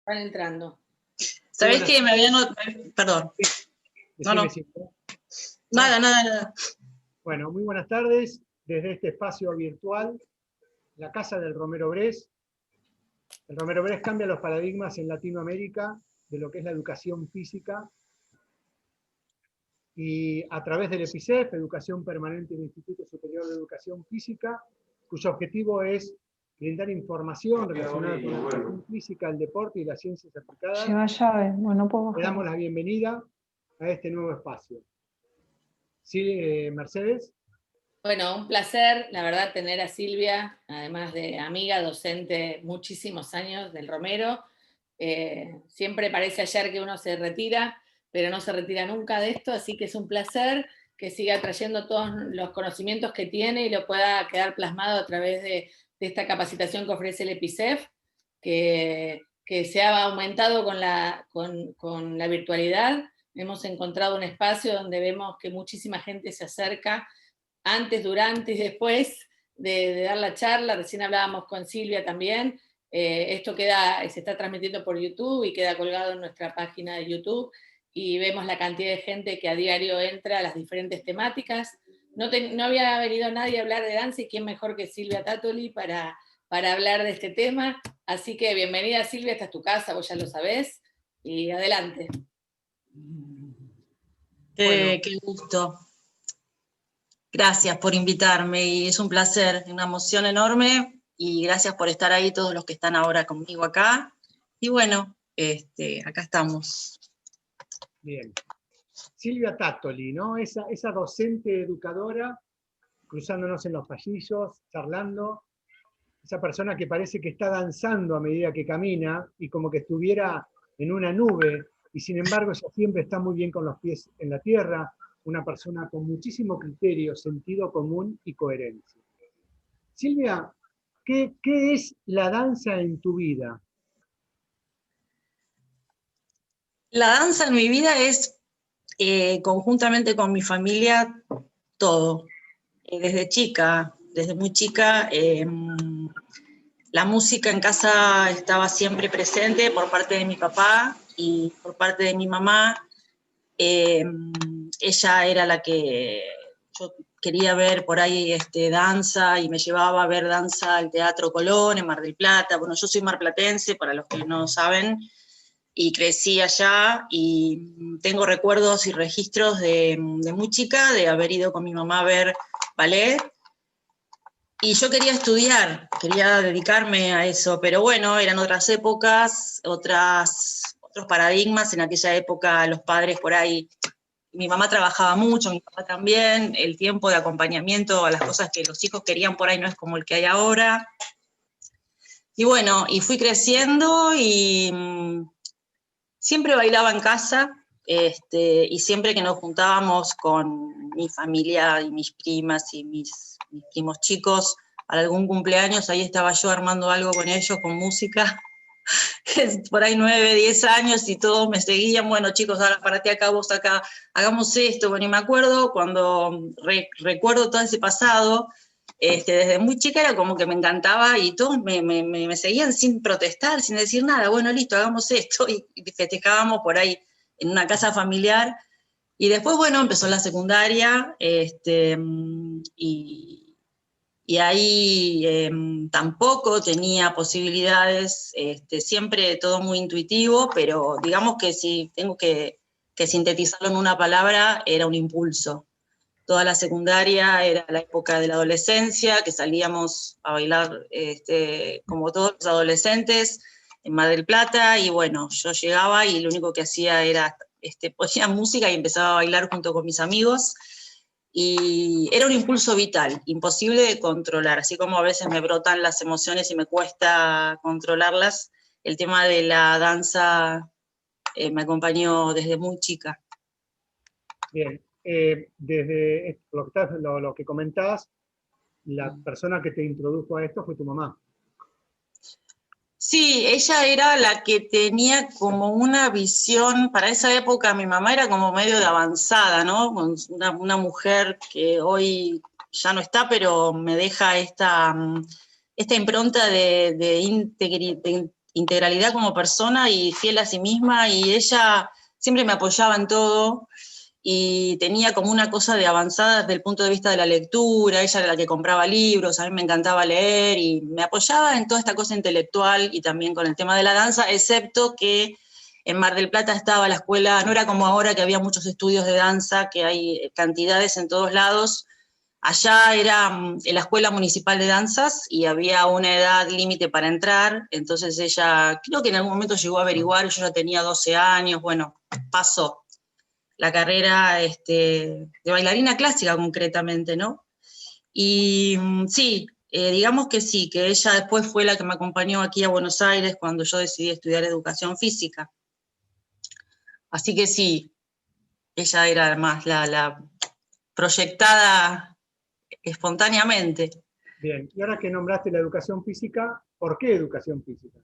Van entrando. ¿Sabés que me habían... Perdón. No. Nada. Bueno, muy buenas tardes. Desde este espacio virtual, la Casa del Romero Brés. El Romero Brés cambia los paradigmas en Latinoamérica de lo que es la educación física. Y a través del EPICEF, Educación Permanente del Instituto Superior de Educación Física, cuyo objetivo es brindar información relacionada con la educación física, el deporte y las ciencias aplicadas. Lleva llave, bueno, puedo bajar. Le damos la bienvenida a este nuevo espacio. Sí, Mercedes. Bueno, un placer, la verdad, tener a Silvia, además de amiga, docente, muchísimos años del Romero. Siempre parece ayer que uno se retira, pero no se retira nunca de esto, así que es un placer que siga trayendo todos los conocimientos que tiene y lo pueda quedar plasmado a través de esta capacitación que ofrece el EPICEF, que se ha aumentado con la virtualidad. Hemos encontrado un espacio donde vemos que muchísima gente se acerca antes, durante y después de dar la charla. Recién hablábamos con Silvia también. Esto se está transmitiendo por YouTube y queda colgado en nuestra página de YouTube, y vemos la cantidad de gente que a diario entra a las diferentes temáticas. No había venido nadie a hablar de danza, y quién mejor que Silvia Tattoli para hablar de este tema. Así que bienvenida, Silvia, esta es tu casa, vos ya lo sabés, y adelante. Qué gusto. Gracias por invitarme, y es un placer, una emoción enorme, y gracias por estar ahí todos los que están ahora conmigo acá. Y bueno, acá estamos. Bien. Silvia Tattoli, ¿no? Esa docente educadora, cruzándonos en los pasillos, charlando, esa persona que parece que está danzando a medida que camina, y como que estuviera en una nube, y sin embargo ella siempre está muy bien con los pies en la tierra, una persona con muchísimo criterio, sentido común y coherencia. Silvia, ¿qué es la danza en tu vida? La danza en mi vida es, conjuntamente con mi familia, todo. Desde muy chica, la música en casa estaba siempre presente por parte de mi papá y por parte de mi mamá. Ella era la que yo quería ver por ahí danza, y me llevaba a ver danza al Teatro Colón en Mar del Plata. Bueno, yo soy marplatense, para los que no saben, y crecí allá, y tengo recuerdos y registros de muy chica de haber ido con mi mamá a ver ballet. Y yo quería estudiar, quería dedicarme a eso, pero bueno, eran otras épocas, otros paradigmas. En aquella época los padres por ahí, mi mamá trabajaba mucho, mi papá también, el tiempo de acompañamiento a las cosas que los hijos querían por ahí no es como el que hay ahora. Y bueno, y fui creciendo, y siempre bailaba en casa, y siempre que nos juntábamos con mi familia y mis primas y mis primos chicos para algún cumpleaños, ahí estaba yo armando algo con ellos, con música, por ahí 9, 10 años, y todos me seguían. Bueno, chicos, ahora párate acá, vos acá, hagamos esto. Bueno, y me acuerdo cuando recuerdo todo ese pasado, desde muy chica era como que me encantaba, y todos me seguían sin protestar, sin decir nada. Bueno, listo, hagamos esto, y festejábamos por ahí en una casa familiar. Y después, bueno, empezó la secundaria, y ahí tampoco tenía posibilidades, siempre todo muy intuitivo, pero digamos que si tengo que sintetizarlo en una palabra, era un impulso. Toda la secundaria era la época de la adolescencia, que salíamos a bailar como todos los adolescentes en Mar del Plata, y bueno, yo llegaba y lo único que hacía era ponía música y empezaba a bailar junto con mis amigos, y era un impulso vital, imposible de controlar. Así como a veces me brotan las emociones y me cuesta controlarlas, el tema de la danza me acompañó desde muy chica. Bien. Desde lo que comentabas, la persona que te introdujo a esto fue tu mamá. Sí, ella era la que tenía como una visión. Para esa época mi mamá era como medio de avanzada, ¿no? Una mujer que hoy ya no está, pero me deja esta impronta de integralidad como persona y fiel a sí misma, y ella siempre me apoyaba en todo, y tenía como una cosa de avanzada desde el punto de vista de la lectura. Ella era la que compraba libros, a mí me encantaba leer, y me apoyaba en toda esta cosa intelectual y también con el tema de la danza, excepto que en Mar del Plata estaba la escuela, no era como ahora que había muchos estudios de danza, que hay cantidades en todos lados. Allá era la Escuela Municipal de Danzas y había una edad límite para entrar, entonces ella, creo que en algún momento llegó a averiguar, yo ya tenía 12 años, bueno, pasó la carrera de bailarina clásica concretamente, ¿no? Y sí, digamos que sí, que ella después fue la que me acompañó aquí a Buenos Aires cuando yo decidí estudiar educación física. Así que sí, ella era más la proyectada espontáneamente. Bien, y ahora que nombraste la educación física, ¿por qué educación física?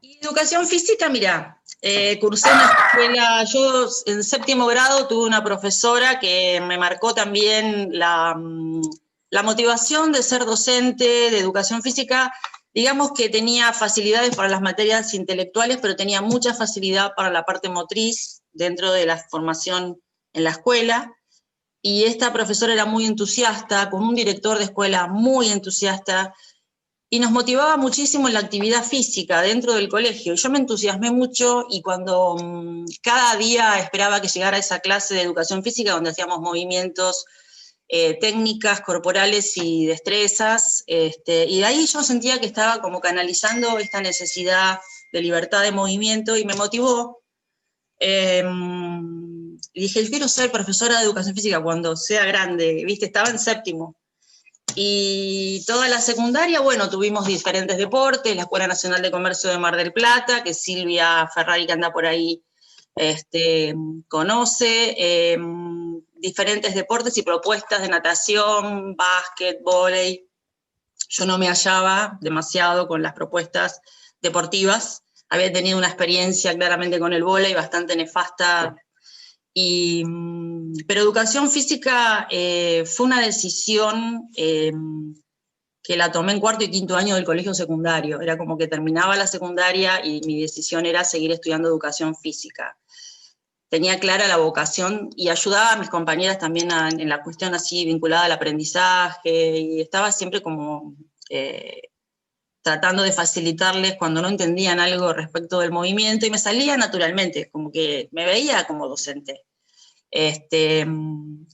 Y educación física, mira, cursé en la escuela, yo en 7º grado tuve una profesora que me marcó también la motivación de ser docente de educación física. Digamos que tenía facilidades para las materias intelectuales, pero tenía mucha facilidad para la parte motriz dentro de la formación en la escuela. Y esta profesora era muy entusiasta, con un director de escuela muy entusiasta, y nos motivaba muchísimo en la actividad física dentro del colegio. Yo me entusiasmé mucho, y cuando cada día esperaba que llegara esa clase de educación física, donde hacíamos movimientos, técnicas corporales y destrezas, y de ahí yo sentía que estaba como canalizando esta necesidad de libertad de movimiento, y me motivó. Y dije, yo quiero ser profesora de educación física cuando sea grande, ¿viste? Estaba en 7º. Y toda la secundaria, bueno, tuvimos diferentes deportes, la Escuela Nacional de Comercio de Mar del Plata, que Silvia Ferrari, que anda por ahí, conoce, diferentes deportes y propuestas de natación, básquet, vóley. Yo no me hallaba demasiado con las propuestas deportivas, había tenido una experiencia claramente con el vóley bastante nefasta. Pero educación física fue una decisión que la tomé en 4º y 5º año del colegio secundario. Era como que terminaba la secundaria y mi decisión era seguir estudiando educación física. Tenía clara la vocación y ayudaba a mis compañeras también en la cuestión así vinculada al aprendizaje, y estaba siempre como tratando de facilitarles cuando no entendían algo respecto del movimiento, y me salía naturalmente, como que me veía como docente.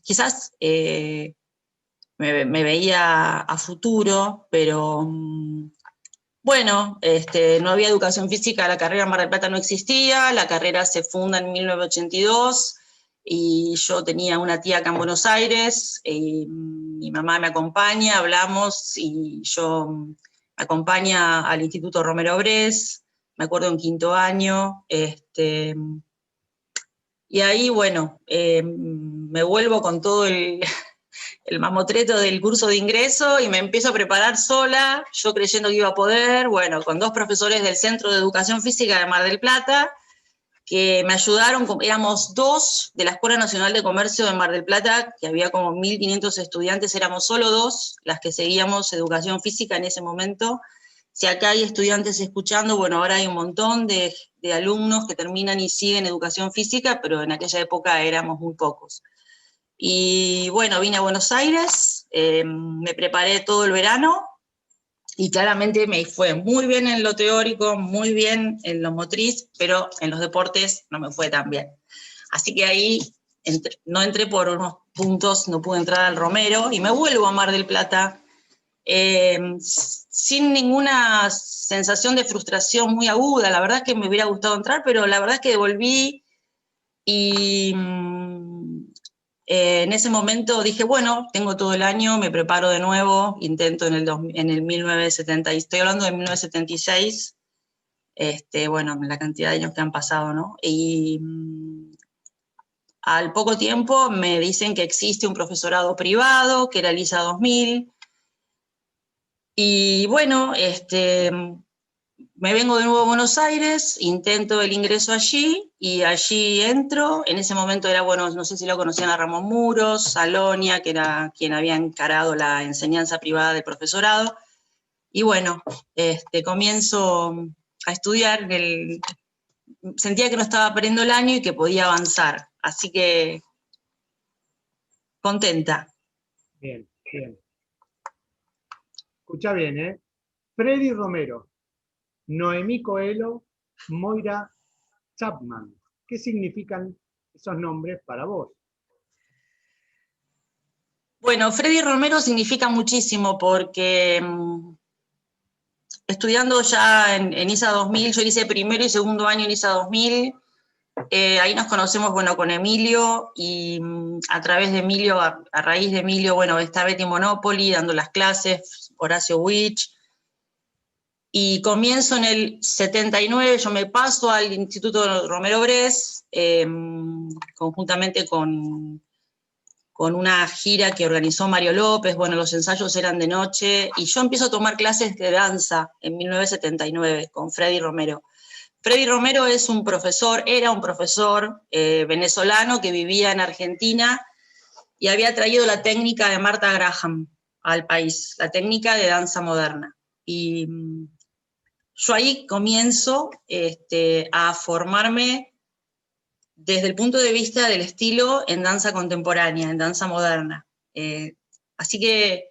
Quizás me veía a futuro, pero bueno, no había educación física, la carrera en Mar del Plata no existía, la carrera se funda en 1982, y yo tenía una tía acá en Buenos Aires, y mi mamá me acompaña, hablamos, y yo me acompaña al Instituto Romero Bress, me acuerdo en 5º año, y ahí, bueno, me vuelvo con todo el mamotreto del curso de ingreso y me empiezo a preparar sola, yo creyendo que iba a poder, bueno, con 2 profesores del Centro de Educación Física de Mar del Plata, que me ayudaron, éramos 2 de la Escuela Nacional de Comercio de Mar del Plata, que había como 1.500 estudiantes, éramos solo 2 las que seguíamos educación física en ese momento. Si acá hay estudiantes escuchando, bueno, ahora hay un montón de alumnos que terminan y siguen educación física, pero en aquella época éramos muy pocos. Y bueno, vine a Buenos Aires, me preparé todo el verano, y claramente me fue muy bien en lo teórico, muy bien en lo motriz, pero en los deportes no me fue tan bien. Así que ahí no entré por unos puntos, no pude entrar al Romero, y me vuelvo a Mar del Plata, sin ninguna sensación de frustración muy aguda. La verdad es que me hubiera gustado entrar, pero la verdad es que volví, y en ese momento dije, bueno, tengo todo el año, me preparo de nuevo, intento en el 1970, estoy hablando de 1976, bueno, la cantidad de años que han pasado, ¿no? Y al poco tiempo me dicen que existe un profesorado privado, que era el ISA 2000, y bueno, me vengo de nuevo a Buenos Aires, intento el ingreso allí, y allí entro. En ese momento era, bueno, no sé si lo conocían a Ramón Muros, Salonia, que era quien había encarado la enseñanza privada del profesorado, Y bueno, comienzo a estudiar, sentía que no estaba perdiendo el año y que podía avanzar, así que contenta. Bien, bien. Escucha bien, ¿eh? Freddy Romero, Noemí Coelho, Moira Chapman. ¿Qué significan esos nombres para vos? Bueno, Freddy Romero significa muchísimo porque estudiando ya en ISA 2000, yo hice primero y segundo año en ISA 2000, ahí nos conocemos, bueno, con Emilio, y a través de Emilio, a raíz de Emilio, bueno, está Betty Monopoly dando las clases, Horacio Witch, y comienzo en el 79, yo me paso al Instituto Romero Bress, conjuntamente con una gira que organizó Mario López, bueno, los ensayos eran de noche, y yo empiezo a tomar clases de danza en 1979 con Freddy Romero. Freddy Romero es un profesor, era un profesor venezolano que vivía en Argentina y había traído la técnica de Martha Graham al país, la técnica de danza moderna. Y yo ahí comienzo a formarme desde el punto de vista del estilo en danza contemporánea, en danza moderna. Así que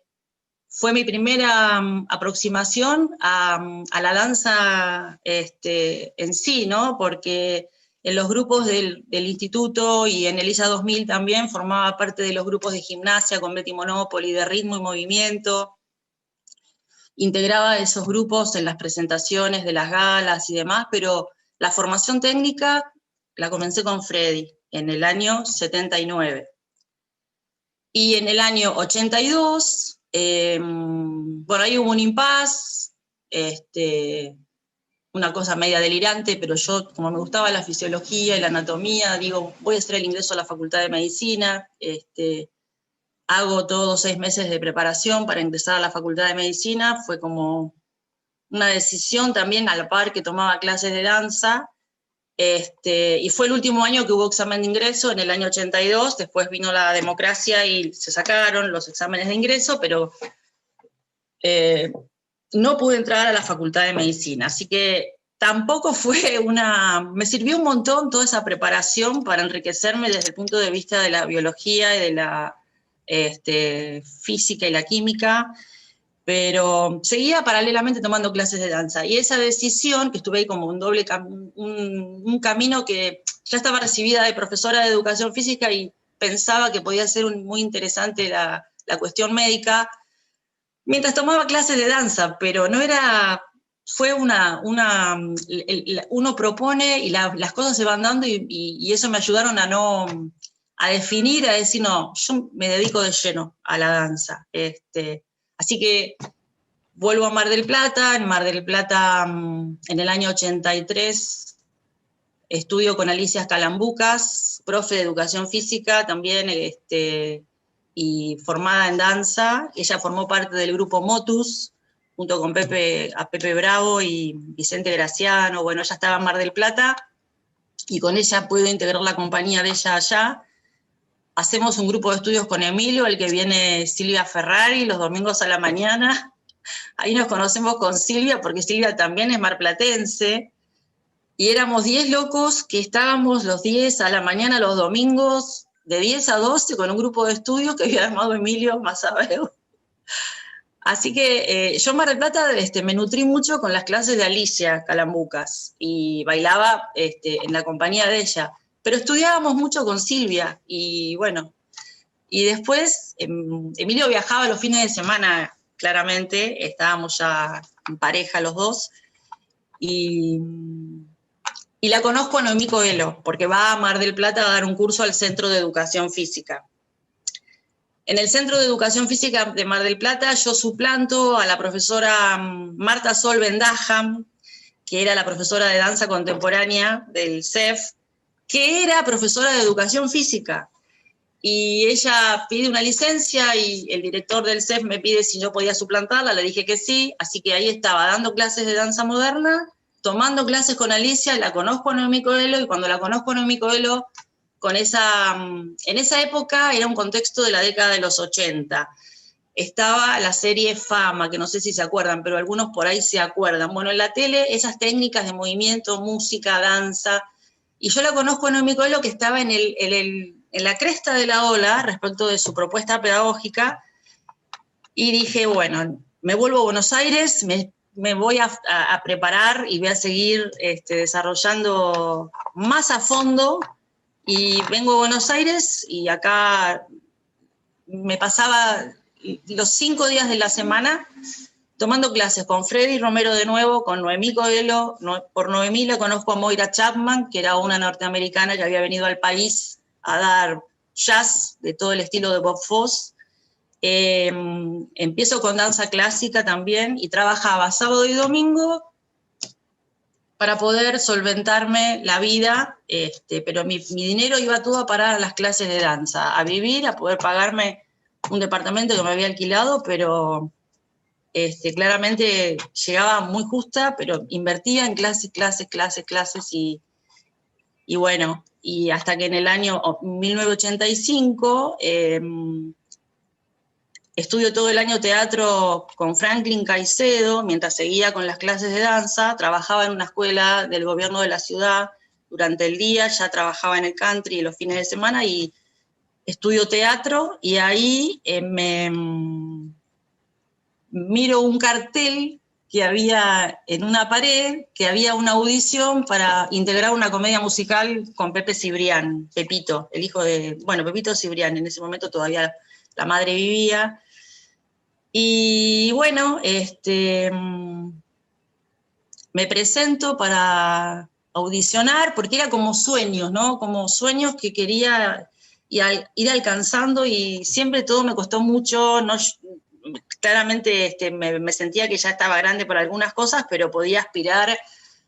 fue mi primera aproximación a la danza en sí, ¿no? Porque en los grupos del instituto y en el ISA 2000 también formaba parte de los grupos de gimnasia con Betty Monopoly, de ritmo y movimiento. Integraba esos grupos en las presentaciones de las galas y demás, pero la formación técnica la comencé con Freddy en el año 79. Y en el año 82, bueno, ahí hubo un impasse, una cosa media delirante, pero yo, como me gustaba la fisiología y la anatomía, digo, voy a hacer el ingreso a la Facultad de Medicina, hago todos 6 meses de preparación para ingresar a la Facultad de Medicina, fue como una decisión también a la par que tomaba clases de danza, y fue el último año que hubo examen de ingreso, en el año 82, después vino la democracia y se sacaron los exámenes de ingreso, pero no pude entrar a la Facultad de Medicina, así que tampoco fue me sirvió un montón toda esa preparación para enriquecerme desde el punto de vista de la biología y de la física y la química, pero seguía paralelamente tomando clases de danza, y esa decisión, que estuve ahí como un camino que ya estaba recibida de profesora de educación física y pensaba que podía ser muy interesante la cuestión médica, mientras tomaba clases de danza, pero no era, fue uno propone y las cosas se van dando y eso me ayudaron a definir, a decir, no, yo me dedico de lleno a la danza. Así que vuelvo a Mar del Plata, en Mar del Plata en el año 83 estudio con Alicia Calambucas, profe de educación física también, y formada en danza. Ella formó parte del grupo Motus, junto con Pepe Bravo y Vicente Graciano. Bueno, ella estaba en Mar del Plata, y con ella puedo integrar la compañía de ella allá. Hacemos un grupo de estudios con Emilio, el que viene Silvia Ferrari, los domingos a la mañana. Ahí nos conocemos con Silvia, porque Silvia también es marplatense, y éramos 10 locos que estábamos los 10 a la mañana los domingos, de 10 a 12, con un grupo de estudios que había armado Emilio Mazabeu. Así que yo en Mar del Plata me nutrí mucho con las clases de Alicia Calambucas, y bailaba en la compañía de ella, pero estudiábamos mucho con Silvia, y bueno, y después Emilio viajaba los fines de semana, claramente, estábamos ya en pareja los dos, y la conozco a Noemí Coelho, porque va a Mar del Plata a dar un curso al Centro de Educación Física. En el Centro de Educación Física de Mar del Plata yo suplanto a la profesora Marta Sol Vendaham, que era la profesora de danza contemporánea del CEF, que era profesora de educación física. Y ella pide una licencia y el director del CEF me pide si yo podía suplantarla, le dije que sí, así que ahí estaba dando clases de danza moderna, tomando clases con Alicia, la conozco a Noemí Coelho, y cuando la conozco a Noemí Coelho, en esa época era un contexto de la década de los 80. estaba la serie Fama, que no sé si se acuerdan, pero algunos por ahí se acuerdan. Bueno, en la tele, esas técnicas de movimiento, música, danza, y yo la conozco a Noemí Coelho, que estaba en la cresta de la ola respecto de su propuesta pedagógica, y dije, bueno, me vuelvo a Buenos Aires, me voy a preparar y voy a seguir desarrollando más a fondo, y vengo a Buenos Aires, y acá me pasaba los 5 días de la semana tomando clases con Freddy Romero de nuevo, con Noemí Coelho. Por Noemí la conozco a Moira Chapman, que era una norteamericana que había venido al país a dar jazz de todo el estilo de Bob Fosse. Empiezo con danza clásica también, y trabajaba sábado y domingo para poder solventarme la vida, pero mi dinero iba todo a parar a las clases de danza, a vivir, a poder pagarme un departamento que me había alquilado, pero claramente llegaba muy justa, pero invertía en clases, y bueno, y hasta que en el año 1985 estudio todo el año teatro con Franklin Caicedo, mientras seguía con las clases de danza. Trabajaba en una escuela del gobierno de la ciudad durante el día, ya trabajaba en el country los fines de semana, y estudio teatro, y ahí miro un cartel que había en una pared, que había una audición para integrar una comedia musical con Pepe Cibrián, Pepito, el hijo de, bueno, Pepito Cibrián, en ese momento todavía la madre vivía. Y bueno, me presento para audicionar, porque era como sueños, ¿no? Como sueños que quería ir alcanzando, y siempre todo me costó mucho, no, claramente me sentía que ya estaba grande para algunas cosas, pero podía aspirar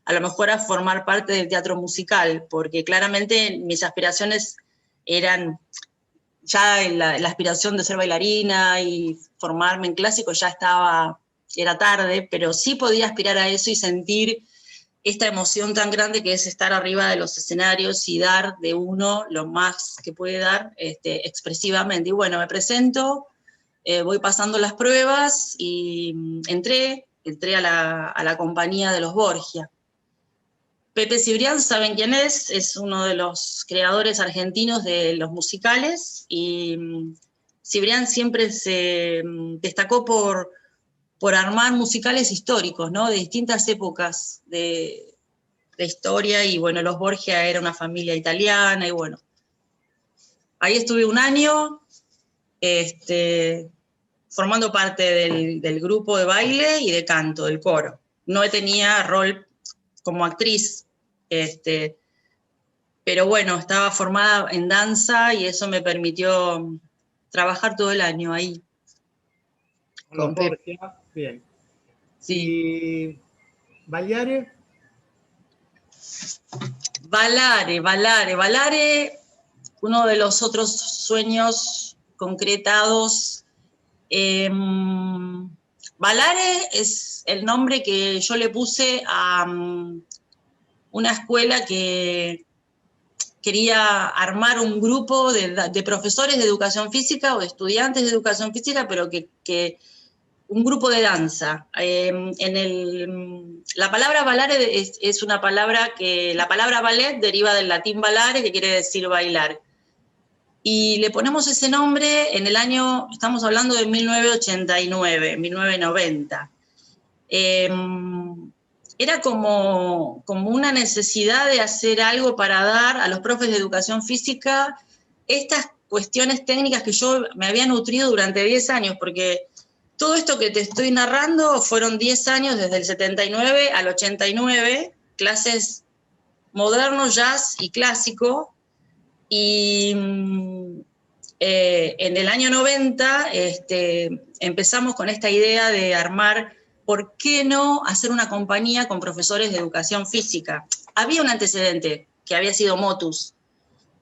a lo mejor a formar parte del teatro musical, porque claramente mis aspiraciones eran ya la aspiración de ser bailarina y formarme en clásico ya era tarde, pero sí podía aspirar a eso y sentir esta emoción tan grande que es estar arriba de los escenarios y dar de uno lo más que puede dar expresivamente. Y bueno, me presento, voy pasando las pruebas, y entré a la compañía de los Borgia. Pepe Cibrián, ¿saben quién es? Es uno de los creadores argentinos de los musicales, y Cibrián siempre se destacó por armar musicales históricos, ¿no? De distintas épocas de historia, y bueno, los Borgia era una familia italiana, y bueno, ahí estuve un año, formando parte del grupo de baile y de canto, del coro. No tenía rol como actriz, pero bueno, estaba formada en danza, y eso me permitió trabajar todo el año ahí. Con Borgia, bien. Sí. ¿Y Baleare? Baleare, uno de los otros sueños concretados. Baleare es el nombre que yo le puse a una escuela que quería armar un grupo de profesores de educación física o de estudiantes de educación física, pero que un grupo de danza. La palabra ballare es una palabra que, la palabra ballet deriva del latín ballare, que quiere decir bailar. Y le ponemos ese nombre en el año, estamos hablando de 1989, 1990. Era como una necesidad de hacer algo para dar a los profes de educación física estas cuestiones técnicas que yo me había nutrido durante 10 años, porque todo esto que te estoy narrando fueron 10 años, desde el 79 al 89, clases moderno, jazz y clásico, y en el año 90 empezamos con esta idea de armar, ¿por qué no hacer una compañía con profesores de educación física? Había un antecedente, que había sido Motus,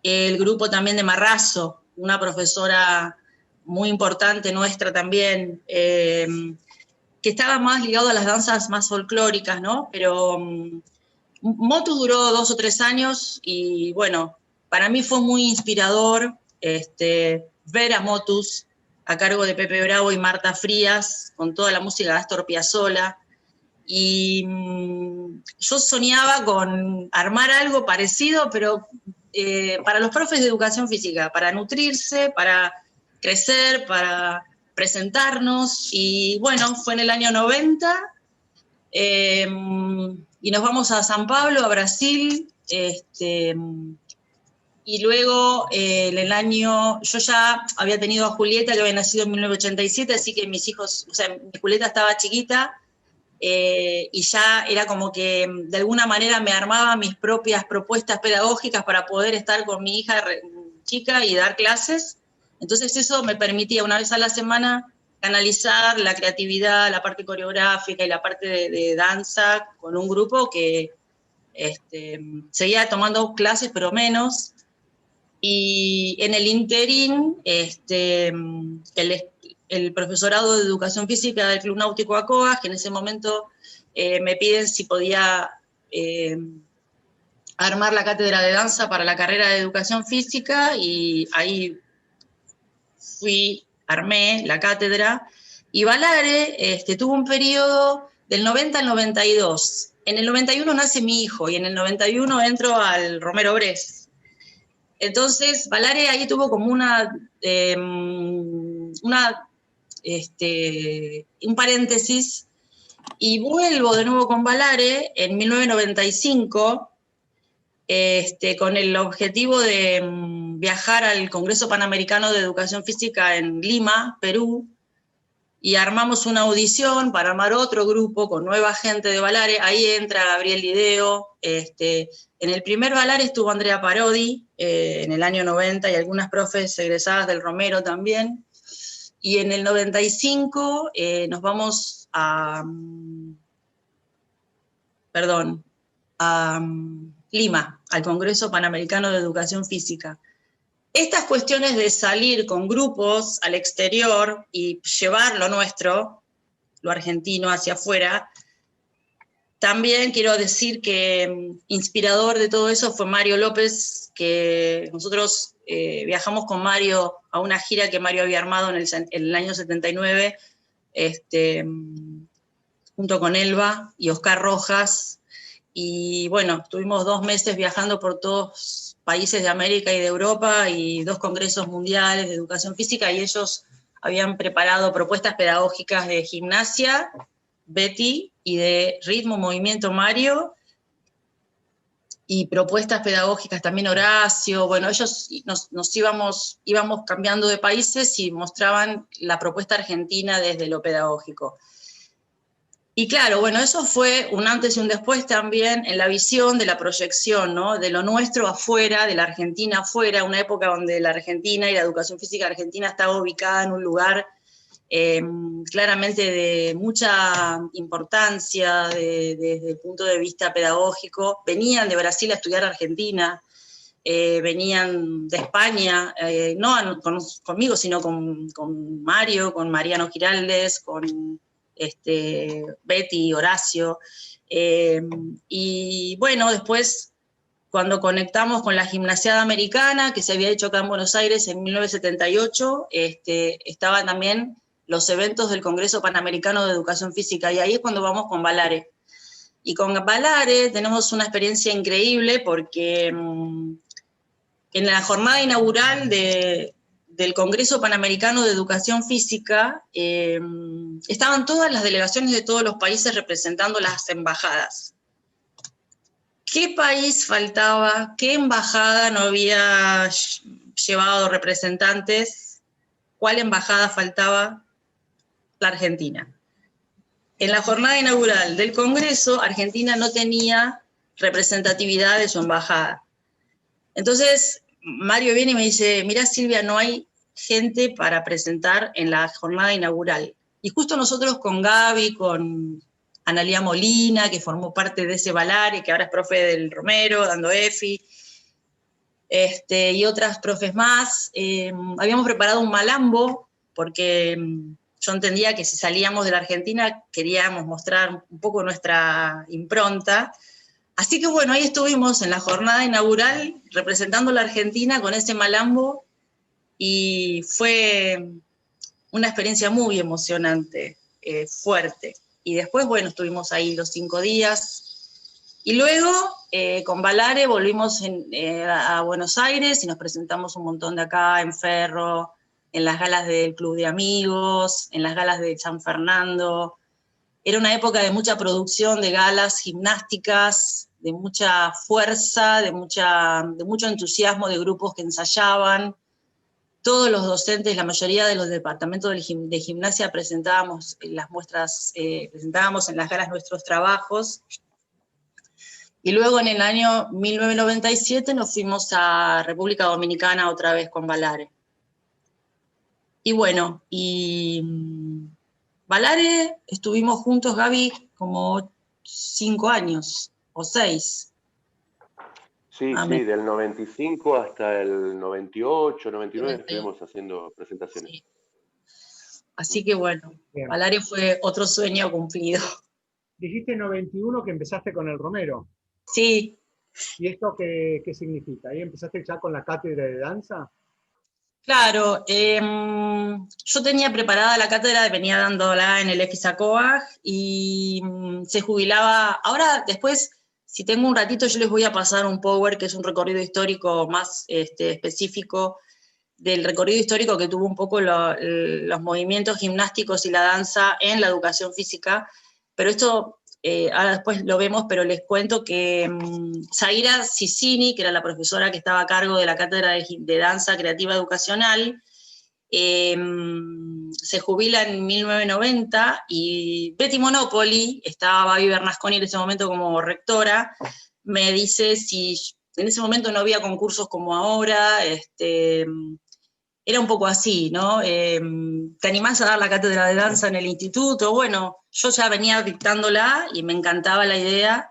el grupo también de Marrazzo, una profesora muy importante nuestra también, que estaba más ligado a las danzas más folclóricas, ¿no? Pero Motus duró 2 o 3 años, y bueno, para mí fue muy inspirador ver a Motus a cargo de Pepe Bravo y Marta Frías, con toda la música de Astor Piazzolla. Y yo soñaba con armar algo parecido, pero para los profes de educación física, para nutrirse, para crecer, para presentarnos. Y bueno, fue en el año 90, y nos vamos a San Pablo, a Brasil, y luego en el año, yo ya había tenido a Julieta, que había nacido en 1987, así que mis hijos, o sea, mi Julieta estaba chiquita, y ya era como que de alguna manera me armaba mis propias propuestas pedagógicas para poder estar con mi hija chica y dar clases. Entonces eso me permitía una vez a la semana canalizar la creatividad, la parte coreográfica y la parte de danza con un grupo que seguía tomando clases, pero menos. Y en el interín, el profesorado de educación física del Club Náutico ACOA, que en ese momento me piden si podía armar la cátedra de danza para la carrera de educación física, y ahí armé la cátedra. Y Balare tuvo un periodo del 90 al 92. En el 91 nace mi hijo, y en el 91 entro al Romero Bress. Entonces, Balare ahí tuvo como un paréntesis, y vuelvo de nuevo con Balare en 1995, con el objetivo de viajar al Congreso Panamericano de Educación Física en Lima, Perú, y armamos una audición para armar otro grupo con nueva gente de Balare. Ahí entra Gabriel Lideo. En el primer Balare estuvo Andrea Parodi, en el año 90, y algunas profes egresadas del Romero también. Y en el 95 nos vamos a Lima, al Congreso Panamericano de Educación Física. Estas cuestiones de salir con grupos al exterior y llevar lo nuestro, lo argentino, hacia afuera, también quiero decir que inspirador de todo eso fue Mario López, que nosotros viajamos con Mario a una gira que Mario había armado en el año 79, junto con Elba y Oscar Rojas. Y bueno, estuvimos 2 meses viajando por todos países de América y de Europa, y 2 congresos mundiales de educación física, y ellos habían preparado propuestas pedagógicas de gimnasia, Betty, y de ritmo, movimiento, Mario, y propuestas pedagógicas también Horacio. Bueno, ellos íbamos cambiando de países y mostraban la propuesta argentina desde lo pedagógico. Y claro, bueno, eso fue un antes y un después también en la visión de la proyección, ¿no? De lo nuestro afuera, de la Argentina afuera, una época donde la Argentina y la educación física argentina estaba ubicada en un lugar claramente de mucha importancia desde el punto de vista pedagógico. Venían de Brasil a estudiar a Argentina, venían de España, no conmigo, sino con Mario, con Mariano Giraldes, con Betty, Horacio, y bueno, después cuando conectamos con la gimnasiada americana, que se había hecho acá en Buenos Aires en 1978, estaban también los eventos del Congreso Panamericano de Educación Física, y ahí es cuando vamos con Balare. Y con Balare tenemos una experiencia increíble, porque en la jornada inaugural del Congreso Panamericano de Educación Física, estaban todas las delegaciones de todos los países representando las embajadas. ¿Qué país faltaba? ¿Qué embajada no había llevado representantes? ¿Cuál embajada faltaba? La Argentina. En la jornada inaugural del Congreso, Argentina no tenía representatividad de su embajada. Entonces, Mario viene y me dice, mirá Silvia, no hay gente para presentar en la jornada inaugural. Y justo nosotros con Gaby, con Analía Molina, que formó parte de ese Balare, que ahora es profe del Romero, dando EFI, y otras profes más, habíamos preparado un malambo, porque yo entendía que si salíamos de la Argentina queríamos mostrar un poco nuestra impronta. Así que bueno, ahí estuvimos en la jornada inaugural representando a la Argentina con ese malambo, y fue una experiencia muy emocionante, fuerte. Y después, bueno, estuvimos ahí los 5 días. Y luego, con Balare, volvimos a Buenos Aires y nos presentamos un montón de acá, en Ferro, en las galas del Club de Amigos, en las galas de San Fernando. Era una época de mucha producción de galas gimnásticas, de mucha fuerza, de mucho entusiasmo de grupos que ensayaban. Todos los docentes, la mayoría de los departamentos de gimnasia presentábamos en las muestras, presentábamos en las galas nuestros trabajos. Y luego en el año 1997 nos fuimos a República Dominicana otra vez con Balare. Y bueno, Balare estuvimos juntos, Gaby, como 5 años, o 6. Sí, sí, del 95 hasta el 98, 99 estuvimos haciendo presentaciones. Sí. Así que bueno, bien. Balare fue otro sueño cumplido. Dijiste en 91 que empezaste con el Romero. Sí. ¿Y esto qué significa? ¿Ahí empezaste ya con la cátedra de danza? Claro, yo tenía preparada la cátedra, venía dándola en el EFISACOAG y se jubilaba. Ahora, después, si tengo un ratito, yo les voy a pasar un PowerPoint, que es un recorrido histórico más específico del recorrido histórico que tuvo un poco los movimientos gimnásticos y la danza en la educación física, pero esto ahora después lo vemos, pero les cuento que Zaira Cicini, que era la profesora que estaba a cargo de la cátedra de danza creativa educacional, se jubila en 1990 y Betty Monopoli, estaba Babi Bernasconi en ese momento como rectora, me dice si en ese momento no había concursos como ahora, era un poco así, ¿no? ¿Te animás a dar la cátedra de danza en el instituto? Bueno, yo ya venía dictándola y me encantaba la idea.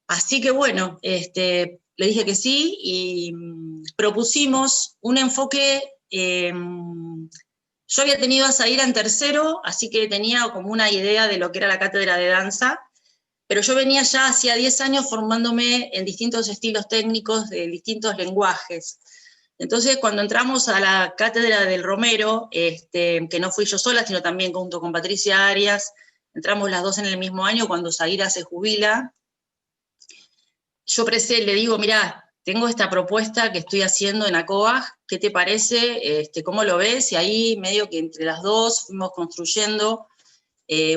Así que bueno, le dije que sí y propusimos un enfoque. Yo había tenido a Zaira en tercero, así que tenía como una idea de lo que era la cátedra de danza, pero yo venía ya hacía 10 años formándome en distintos estilos técnicos, de distintos lenguajes. Entonces, cuando entramos a la cátedra del Romero, que no fui yo sola, sino también junto con Patricia Arias, entramos las dos en el mismo año, cuando Zaira se jubila, yo le digo, mirá, tengo esta propuesta que estoy haciendo en ACOAG, ¿qué te parece? ¿Cómo lo ves? Y ahí medio que entre las dos fuimos construyendo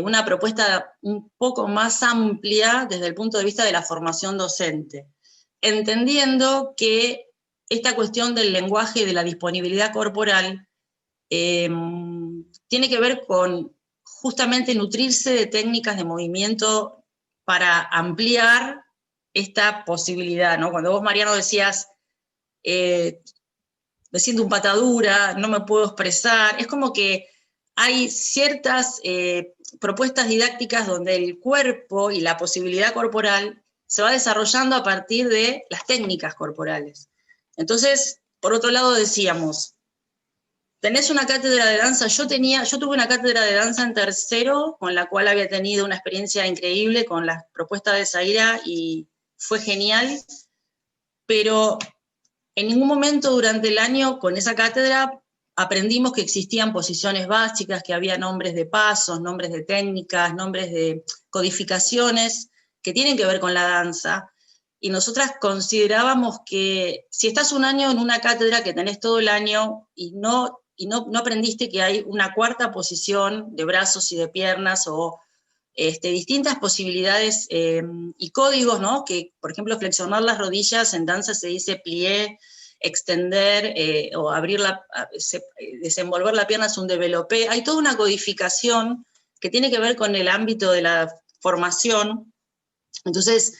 una propuesta un poco más amplia desde el punto de vista de la formación docente, entendiendo que esta cuestión del lenguaje y de la disponibilidad corporal tiene que ver con justamente nutrirse de técnicas de movimiento para ampliar esta posibilidad, ¿no? Cuando vos, Mariano, decías, me siento un patadura, no me puedo expresar, es como que hay ciertas propuestas didácticas donde el cuerpo y la posibilidad corporal se va desarrollando a partir de las técnicas corporales. Entonces, por otro lado decíamos, tenés una cátedra de danza, yo tuve una cátedra de danza en tercero, con la cual había tenido una experiencia increíble con las propuestas de Zaira y fue genial, pero en ningún momento durante el año con esa cátedra aprendimos que existían posiciones básicas, que había nombres de pasos, nombres de técnicas, nombres de codificaciones que tienen que ver con la danza. Y nosotras considerábamos que si estás un año en una cátedra que tenés todo el año y no aprendiste que hay una cuarta posición de brazos y de piernas o distintas posibilidades y códigos, ¿no? Que, por ejemplo, flexionar las rodillas en danza se dice plié, extender o desenvolver la pierna es un développé. Hay toda una codificación que tiene que ver con el ámbito de la formación. Entonces,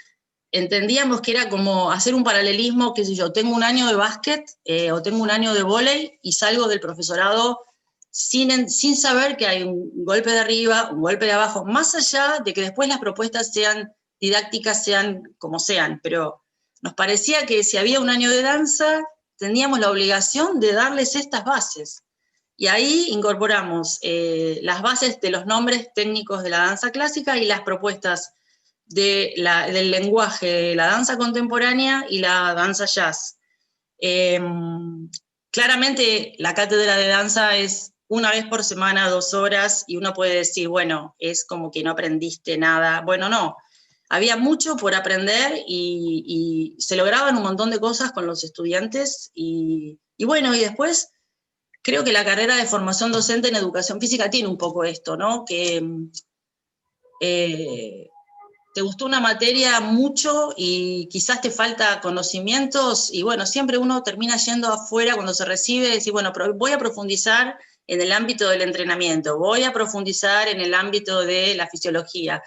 entendíamos que era como hacer un paralelismo, qué sé yo, tengo un año de básquet o tengo un año de vóley y salgo del profesorado sin saber que hay un golpe de arriba, un golpe de abajo, más allá de que después las propuestas sean didácticas, sean como sean, pero nos parecía que si había un año de danza, teníamos la obligación de darles estas bases. Y ahí incorporamos las bases de los nombres técnicos de la danza clásica y las propuestas del lenguaje, la danza contemporánea y la danza jazz. Claramente la cátedra de danza es una vez por semana, 2 horas, y uno puede decir, bueno, es como que no aprendiste nada. Bueno, no, había mucho por aprender y se lograban un montón de cosas con los estudiantes, y bueno, y después creo que la carrera de formación docente en educación física tiene un poco esto, ¿no? Que te gustó una materia mucho y quizás te falta conocimientos, y bueno, siempre uno termina yendo afuera cuando se recibe y decir, bueno, voy a profundizar en el ámbito del entrenamiento, voy a profundizar en el ámbito de la fisiología,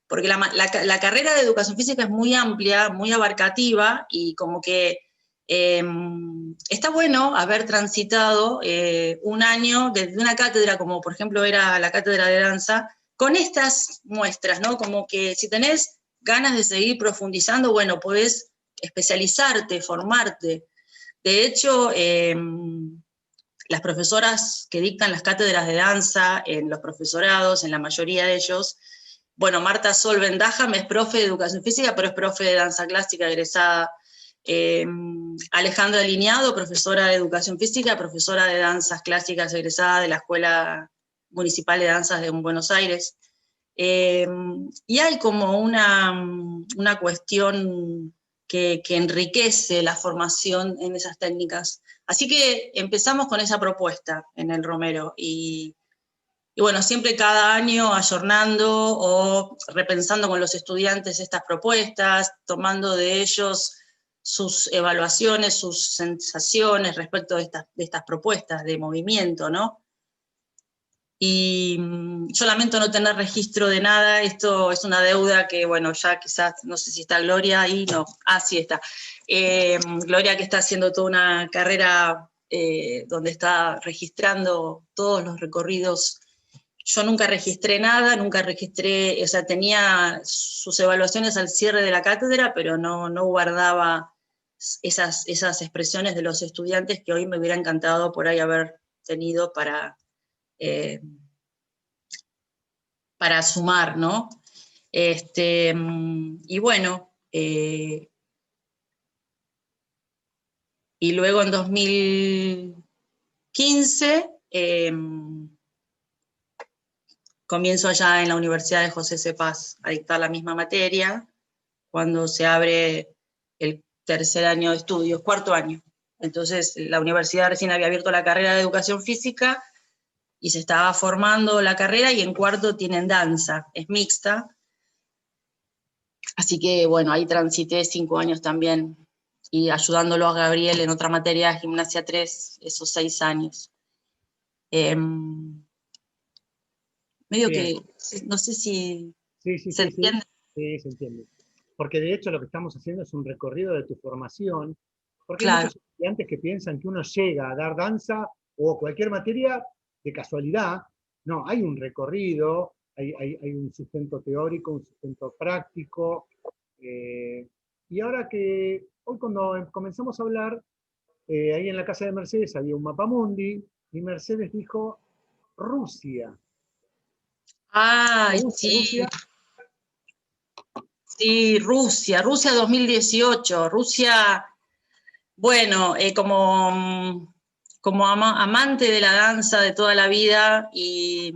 porque la carrera de educación física es muy amplia, muy abarcativa, y como que está bueno haber transitado un año desde una cátedra, como por ejemplo era la cátedra de danza, con estas muestras, ¿no? Como que si tenés ganas de seguir profundizando, bueno, podés especializarte, formarte. De hecho, las profesoras que dictan las cátedras de danza en los profesorados, en la mayoría de ellos, bueno, Marta Sol Vendajam es profe de educación física, pero es profe de danza clásica egresada. Alejandra Liñado, profesora de educación física, profesora de danzas clásicas egresada de la Escuela Municipal de Danzas de Buenos Aires. Y hay como una cuestión que enriquece la formación en esas técnicas. Así que empezamos con esa propuesta en el Romero, y bueno, siempre cada año ayornando o repensando con los estudiantes estas propuestas, tomando de ellos sus evaluaciones, sus sensaciones respecto de estas propuestas de movimiento, ¿no? Y yo lamento no tener registro de nada, esto es una deuda que, bueno, ya quizás, no sé si está Gloria ahí, no, sí está. Gloria, que está haciendo toda una carrera donde está registrando todos los recorridos. Yo nunca registré nada, nunca registré, o sea, tenía sus evaluaciones al cierre de la cátedra, pero no guardaba esas expresiones de los estudiantes que hoy me hubiera encantado por ahí haber tenido para sumar, ¿no? Y bueno, y luego en 2015 comienzo allá en la Universidad de José C. Paz a dictar la misma materia, cuando se abre el tercer año de estudios, cuarto año. Entonces la universidad recién había abierto la carrera de educación física, y se estaba formando la carrera, y en cuarto tienen danza, es mixta. Así que, bueno, ahí transité 5 años también, y ayudándolo a Gabriel en otra materia, gimnasia 3, esos 6 años. Medio Bien. que, no sé si se entiende. Sí, se entiende. Porque de hecho lo que estamos haciendo es un recorrido de tu formación, porque hay Claro. muchos estudiantes que piensan que uno llega a dar danza o cualquier materia de casualidad. No, hay un recorrido, hay un sustento teórico, un sustento práctico. Y ahora que, hoy cuando comenzamos a hablar, ahí en la casa de Mercedes había un mapamundi, y Mercedes dijo Rusia. Ay, sí. Rusia. Sí, Rusia 2018, Rusia, bueno, como amante de la danza de toda la vida, y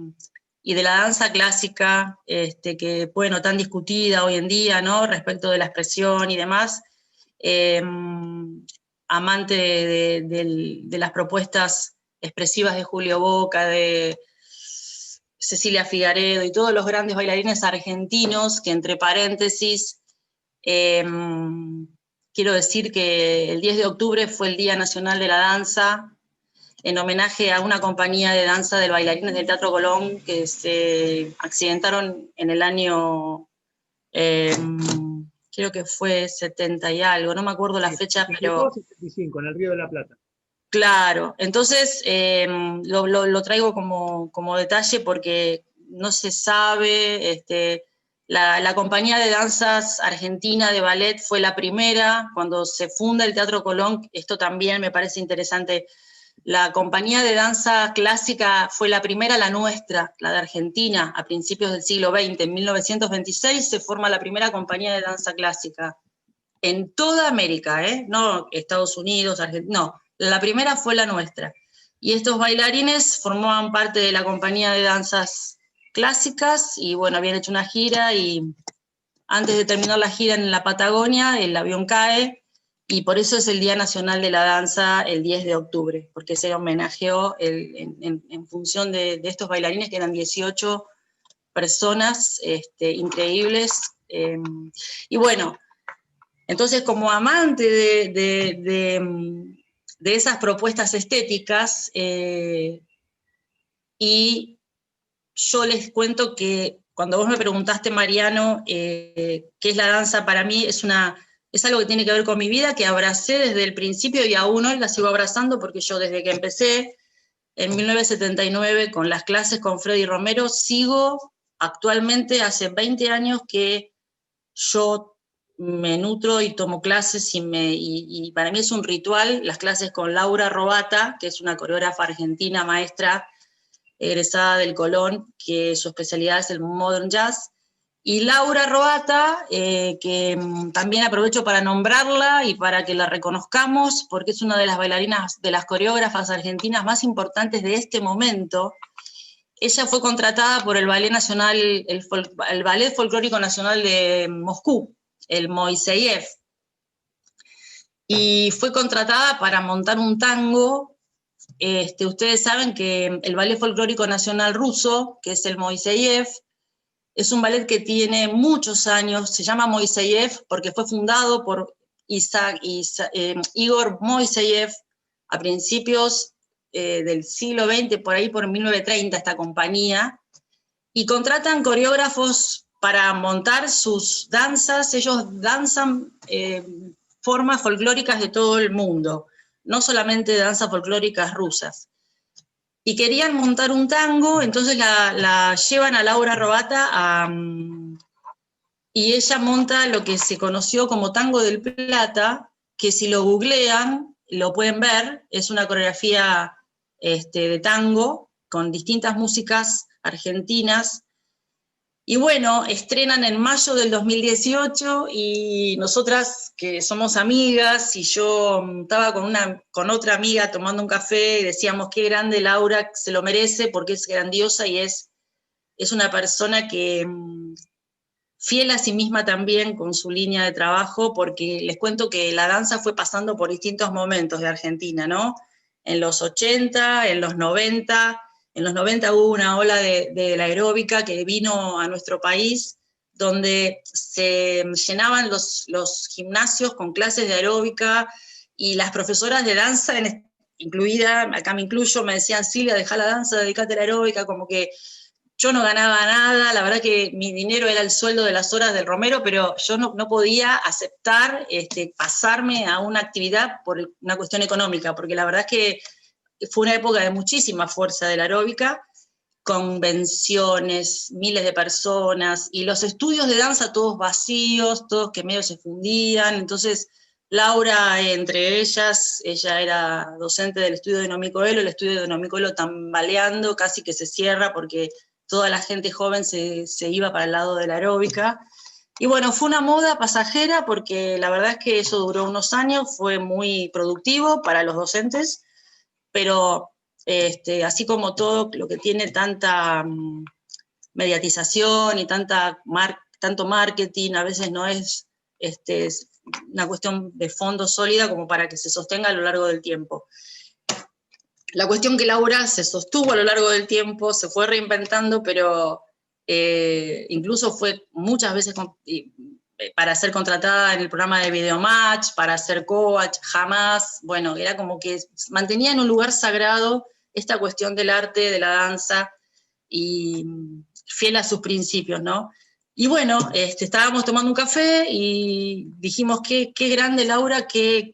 de la danza clásica, que, bueno, tan discutida hoy en día, ¿no?, respecto de la expresión y demás, amante de las propuestas expresivas de Julio Boca, de Cecilia Figaredo y todos los grandes bailarines argentinos, que entre paréntesis, quiero decir que el 10 de octubre fue el Día Nacional de la Danza, en homenaje a una compañía de danza de bailarines del Teatro Colón que se accidentaron en el año, creo que fue 70 y algo, no me acuerdo la fecha, pero... 75, en el Río de la Plata. Claro, entonces lo traigo como detalle porque no se sabe, la compañía de danzas argentina de ballet fue la primera, cuando se funda el Teatro Colón, esto también me parece interesante, la compañía de danza clásica fue la primera, la nuestra, la de Argentina, a principios del siglo XX, en 1926 se forma la primera compañía de danza clásica, en toda América, no Estados Unidos, Argentina, no. La primera fue la nuestra. Y estos bailarines formaban parte de la compañía de danzas clásicas, y bueno, habían hecho una gira, y antes de terminar la gira en la Patagonia, el avión cae, y por eso es el Día Nacional de la Danza el 10 de octubre, porque se homenajeó en función de estos bailarines, que eran 18 personas increíbles. Y bueno, entonces como amante de esas propuestas estéticas, y yo les cuento que cuando vos me preguntaste, Mariano, qué es la danza para mí, es algo que tiene que ver con mi vida, que abracé desde el principio, y aún hoy la sigo abrazando, porque yo desde que empecé en 1979 con las clases con Freddy Romero, sigo actualmente, hace 20 años que yo me nutro y tomo clases, y para mí es un ritual las clases con Laura Robata, que es una coreógrafa argentina, maestra, egresada del Colón, que su especialidad es el Modern Jazz. Y Laura Robata, que también aprovecho para nombrarla y para que la reconozcamos, porque es una de las bailarinas, de las coreógrafas argentinas más importantes de este momento. Ella fue contratada por el Ballet Nacional, el Ballet Folclórico Nacional de Moscú, el Moiseyev, y fue contratada para montar un tango. Ustedes saben que el Ballet Folclórico Nacional ruso, que es el Moiseyev, es un ballet que tiene muchos años, se llama Moiseyev porque fue fundado por Igor Moiseyev a principios del siglo XX, por ahí por 1930, esta compañía, y contratan coreógrafos para montar sus danzas. Ellos danzan formas folclóricas de todo el mundo, no solamente danzas folclóricas rusas. Y querían montar un tango, entonces la llevan a Laura Robata, y ella monta lo que se conoció como Tango del Plata, que si lo googlean, lo pueden ver, es una coreografía de tango, con distintas músicas argentinas. Y bueno, estrenan en mayo del 2018, y nosotras, que somos amigas, y yo estaba con otra amiga tomando un café, y decíamos, qué grande Laura, se lo merece, porque es grandiosa, y es una persona que fiel a sí misma también con su línea de trabajo, porque les cuento que la danza fue pasando por distintos momentos de Argentina, ¿no? En los 80, en los 90... En los 90 hubo una ola de la aeróbica que vino a nuestro país, donde se llenaban los gimnasios con clases de aeróbica, y las profesoras de danza, incluida, acá me incluyo, me decían, Silvia, dejá la danza, dedícate a la aeróbica, como que yo no ganaba nada, la verdad que mi dinero era el sueldo de las horas del Romero, pero yo no podía aceptar pasarme a una actividad por una cuestión económica, porque la verdad es que fue una época de muchísima fuerza de la aeróbica, convenciones, miles de personas, y los estudios de danza todos vacíos, todos que medio se fundían. Entonces Laura, entre ellas, ella era docente del estudio de Noemí Coelho, el estudio de Noemí Coelho tambaleando, casi que se cierra porque toda la gente joven se iba para el lado de la aeróbica. Y bueno, fue una moda pasajera, porque la verdad es que eso duró unos años, fue muy productivo para los docentes, pero así como todo lo que tiene tanta mediatización y tanto marketing, a veces no es una cuestión de fondo sólida como para que se sostenga a lo largo del tiempo. La cuestión que Laura se sostuvo a lo largo del tiempo, se fue reinventando, pero incluso fue muchas veces para ser contratada en el programa de Videomatch, para ser coach, jamás, bueno, era como que mantenía en un lugar sagrado esta cuestión del arte, de la danza, y fiel a sus principios, ¿no? Y bueno, estábamos tomando un café y dijimos, qué grande Laura, qué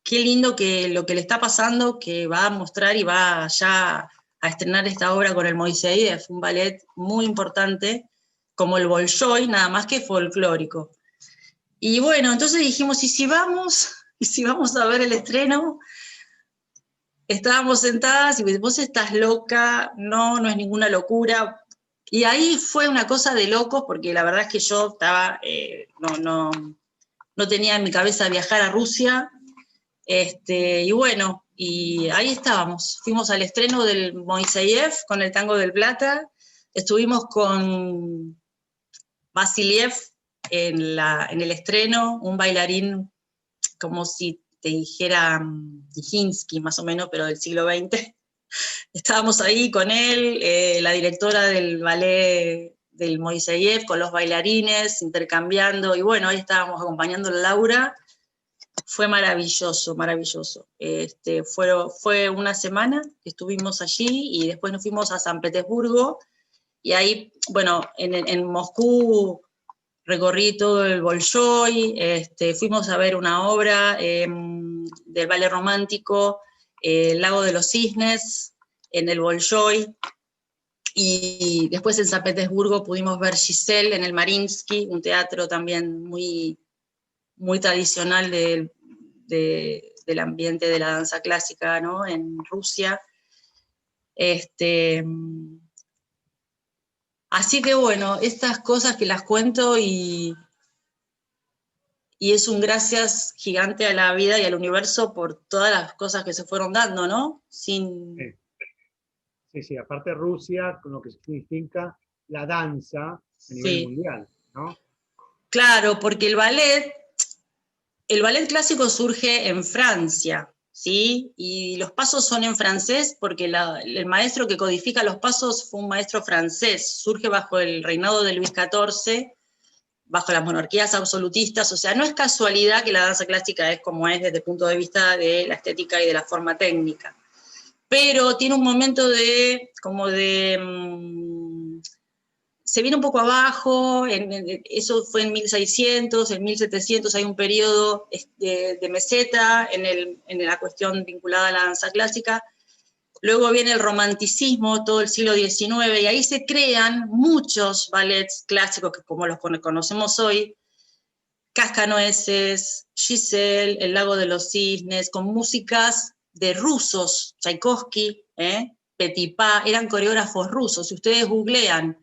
lindo que lo que le está pasando, que va a mostrar y va ya a estrenar esta obra con el Moiseyev, un ballet muy importante, como el Bolshoi, nada más que folclórico. Y bueno, entonces dijimos, ¿y si vamos a ver el estreno? Estábamos sentadas y vos estás loca, no es ninguna locura. Y ahí fue una cosa de locos, porque la verdad es que yo estaba, no tenía en mi cabeza viajar a Rusia, y bueno, y ahí estábamos. Fuimos al estreno del Moiseyev con el Tango del Plata, estuvimos con Vasiliev en el estreno, un bailarín como si te dijera Nijinsky más o menos, pero del siglo XX. Estábamos ahí con él, la directora del ballet del Moiseyev, con los bailarines, intercambiando, y bueno, ahí estábamos acompañando a Laura. Fue maravilloso, maravilloso. Fue una semana que estuvimos allí y después nos fuimos a San Petersburgo, y ahí, bueno, en Moscú recorrí todo el Bolshoi, fuimos a ver una obra del ballet romántico, El Lago de los Cisnes, en el Bolshoi, y después en San Petersburgo pudimos ver Giselle en el Mariinsky, un teatro también muy, muy tradicional del ambiente de la danza clásica, ¿no? En Rusia. Así que bueno, estas cosas que las cuento y es un gracias gigante a la vida y al universo por todas las cosas que se fueron dando, ¿no? Sí, aparte Rusia, con lo que significa la danza a nivel mundial, ¿no? Claro, porque el ballet clásico surge en Francia, ¿sí? Y los pasos son en francés porque el maestro que codifica los pasos fue un maestro francés, surge bajo el reinado de Luis XIV, bajo las monarquías absolutistas, o sea, no es casualidad que la danza clásica es como es desde el punto de vista de la estética y de la forma técnica. Pero tiene un momento se viene un poco abajo, eso fue en 1600, en 1700 hay un periodo de meseta en la cuestión vinculada a la danza clásica. Luego viene el romanticismo, todo el siglo XIX, y ahí se crean muchos ballets clásicos, como los conocemos hoy, Cascanueces, Giselle, El Lago de los Cisnes, con músicas de rusos, Tchaikovsky, Petipa, eran coreógrafos rusos. Si ustedes googlean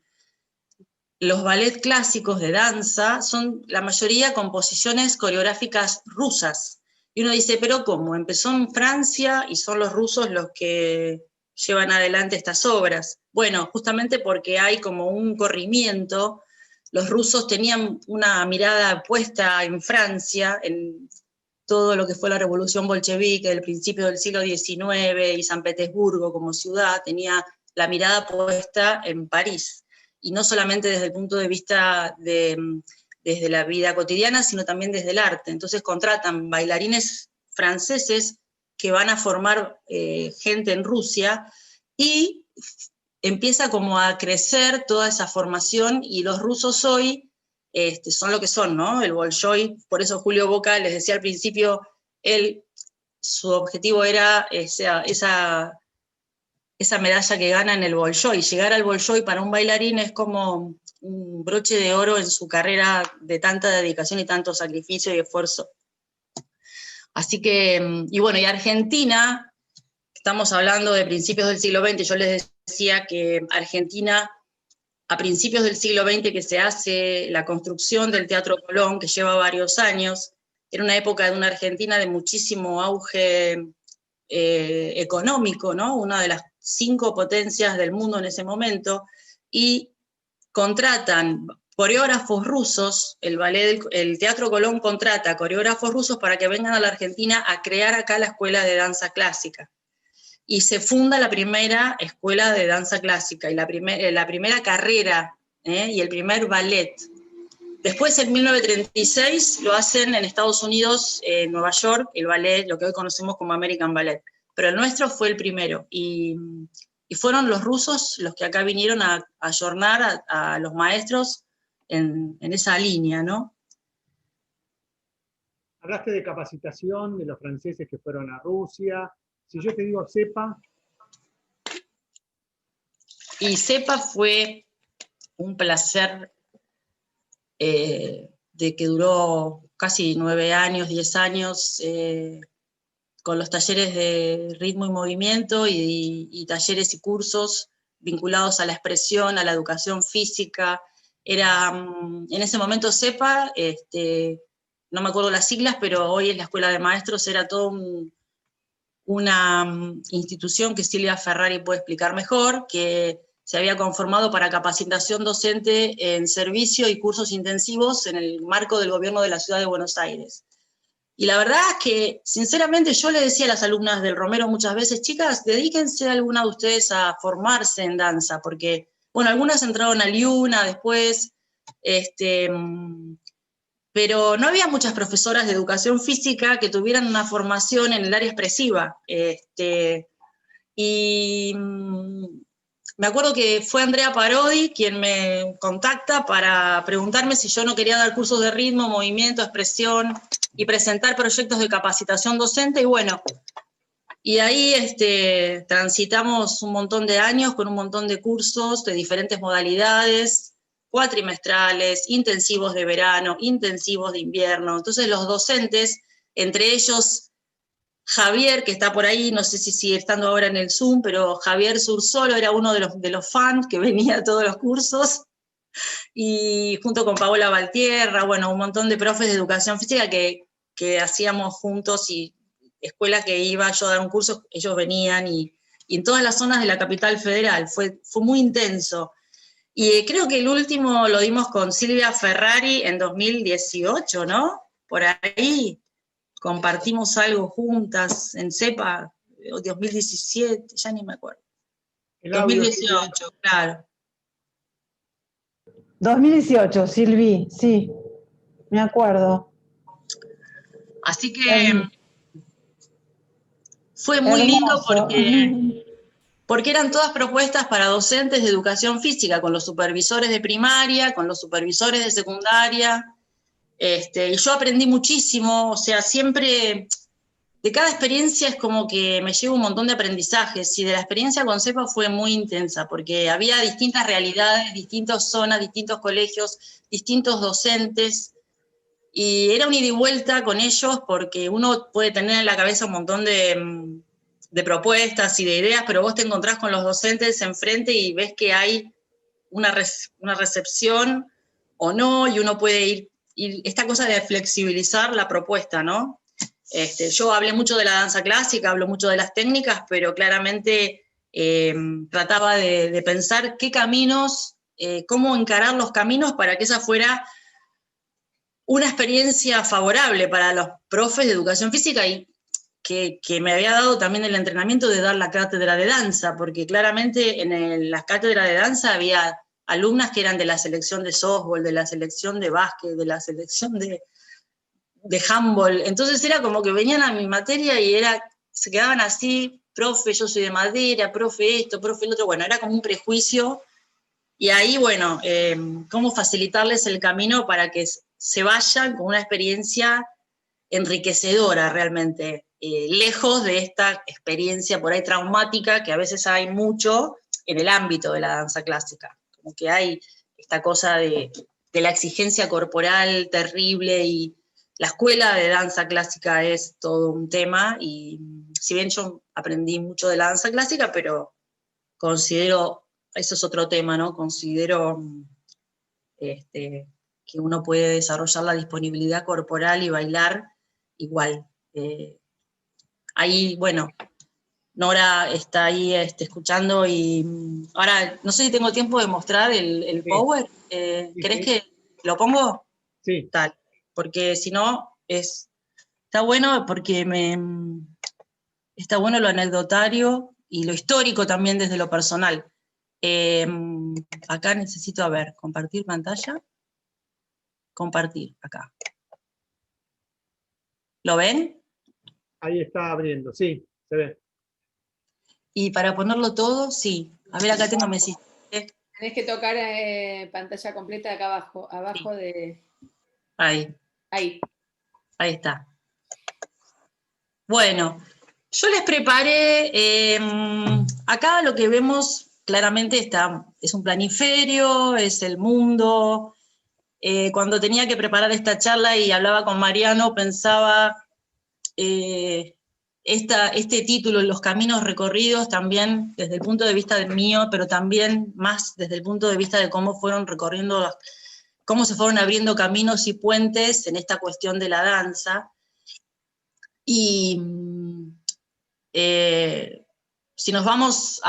los ballets clásicos de danza, son la mayoría composiciones coreográficas rusas. Y uno dice, ¿pero cómo? Empezó en Francia y son los rusos los que llevan adelante estas obras. Bueno, justamente porque hay como un corrimiento. Los rusos tenían una mirada puesta en Francia, en todo lo que fue la revolución bolchevique del principio del siglo XIX, y San Petersburgo como ciudad tenía la mirada puesta en París. Y no solamente desde el punto de vista desde la vida cotidiana, sino también desde el arte. Entonces contratan bailarines franceses que van a formar gente en Rusia, y empieza como a crecer toda esa formación, y los rusos hoy son lo que son, ¿no? El Bolshoi, por eso Julio Boca les decía al principio, su objetivo era esa medalla que gana en el Bolshoi. Llegar al Bolshoi para un bailarín es como un broche de oro en su carrera de tanta dedicación y tanto sacrificio y esfuerzo. Así que, y bueno, y Argentina, estamos hablando de principios del siglo XX, yo les decía que Argentina, a principios del siglo XX que se hace la construcción del Teatro Colón, que lleva varios años, era una época de una Argentina de muchísimo auge económico, ¿no? Una de las 5 potencias del mundo en ese momento, y contratan coreógrafos rusos, el Teatro Colón contrata coreógrafos rusos para que vengan a la Argentina a crear acá la escuela de danza clásica. Y se funda la primera escuela de danza clásica, y la primera carrera, y el primer ballet. Después, en 1936, lo hacen en Estados Unidos, en Nueva York, el ballet, lo que hoy conocemos como American Ballet. Pero el nuestro fue el primero, y fueron los rusos los que acá vinieron a ayornar a los maestros en esa línea, ¿no? Hablaste de capacitación, de los franceses que fueron a Rusia. Si yo te digo CEPA. Y CEPA fue un placer de que duró casi 9 años, 10 años, con los talleres de ritmo y movimiento y talleres y cursos vinculados a la expresión, a la educación física. Era, en ese momento CEPA, no me acuerdo las siglas, pero hoy en la Escuela de Maestros era todo una institución que Silvia Ferrari puede explicar mejor, que se había conformado para capacitación docente en servicio y cursos intensivos en el marco del gobierno de la Ciudad de Buenos Aires. Y la verdad es que, sinceramente, yo le decía a las alumnas del Romero muchas veces, chicas, dedíquense alguna de ustedes a formarse en danza, porque, bueno, algunas entraron a Liuna después, pero no había muchas profesoras de educación física que tuvieran una formación en el área expresiva. Y me acuerdo que fue Andrea Parodi quien me contacta para preguntarme si yo no quería dar cursos de ritmo, movimiento, expresión y presentar proyectos de capacitación docente, y bueno, y ahí transitamos un montón de años con un montón de cursos de diferentes modalidades, cuatrimestrales, intensivos de verano, intensivos de invierno. Entonces los docentes, entre ellos Javier, que está por ahí, no sé si sigue estando ahora en el Zoom, pero Javier Sursolo era uno de los fans que venía a todos los cursos, y junto con Paola Valtierra, bueno, un montón de profes de educación física que hacíamos juntos, y escuela que iba yo a dar un curso, ellos venían, y en todas las zonas de la capital federal, fue muy intenso. Y creo que el último lo dimos con Silvia Ferrari en 2018, ¿no? Por ahí compartimos algo juntas en CEPA, 2017, ya ni me acuerdo. 2018, claro. 2018, Silvi, sí, me acuerdo. Así que fue muy lindo porque eran todas propuestas para docentes de educación física, con los supervisores de primaria, con los supervisores de secundaria, y yo aprendí muchísimo, o sea, siempre, de cada experiencia es como que me llevo un montón de aprendizajes, y de la experiencia con CEPA fue muy intensa, porque había distintas realidades, distintas zonas, distintos colegios, distintos docentes, y era un ida y vuelta con ellos, porque uno puede tener en la cabeza un montón de propuestas y de ideas, pero vos te encontrás con los docentes enfrente y ves que hay una recepción o no, y uno puede ir, esta cosa de flexibilizar la propuesta, ¿no? Yo hablé mucho de la danza clásica, hablo mucho de las técnicas, pero claramente trataba de pensar qué caminos, cómo encarar los caminos para que esa fuera una experiencia favorable para los profes de educación física, y que me había dado también el entrenamiento de dar la cátedra de danza, porque claramente en las cátedras de danza había alumnas que eran de la selección de softball, de la selección de básquet, de la selección de handball. Entonces era como que venían a mi materia y se quedaban así, profe, yo soy de madera, profe esto, profe el otro. Bueno, era como un prejuicio, y ahí, bueno, cómo facilitarles el camino para que se vayan con una experiencia enriquecedora realmente, lejos de esta experiencia por ahí traumática que a veces hay mucho en el ámbito de la danza clásica, como que hay esta cosa de la exigencia corporal terrible, y la escuela de danza clásica es todo un tema, y si bien yo aprendí mucho de la danza clásica, pero considero, eso es otro tema, ¿no? Considero que uno puede desarrollar la disponibilidad corporal y bailar igual. Ahí, bueno, Nora está ahí escuchando, y ahora no sé si tengo tiempo de mostrar el Sí. power. Sí, ¿Querés sí. que lo pongo? Sí. Tal, porque si no, está bueno, porque está bueno lo anecdotario y lo histórico también desde lo personal. Acá necesito, a ver, compartir pantalla. Compartir, acá. ¿Lo ven? Ahí está abriendo, sí, se ve. Y para ponerlo todo, sí. A ver, acá tengo Messi. Tenés que tocar pantalla completa acá abajo, Sí. de... Ahí. Ahí. Ahí está. Bueno, yo les preparé, acá lo que vemos claramente es un planiferio, es el mundo. Cuando tenía que preparar esta charla y hablaba con Mariano, pensaba este título, Los caminos recorridos, también desde el punto de vista del mío, pero también más desde el punto de vista de cómo fueron recorriendo, cómo se fueron abriendo caminos y puentes en esta cuestión de la danza. Y si nos vamos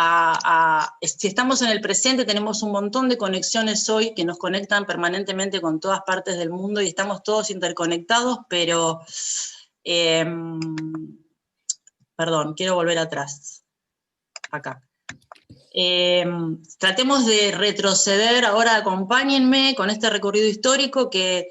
si estamos en el presente, tenemos un montón de conexiones hoy que nos conectan permanentemente con todas partes del mundo y estamos todos interconectados, pero, perdón, quiero volver atrás, acá. Tratemos de retroceder, ahora acompáñenme con este recorrido histórico que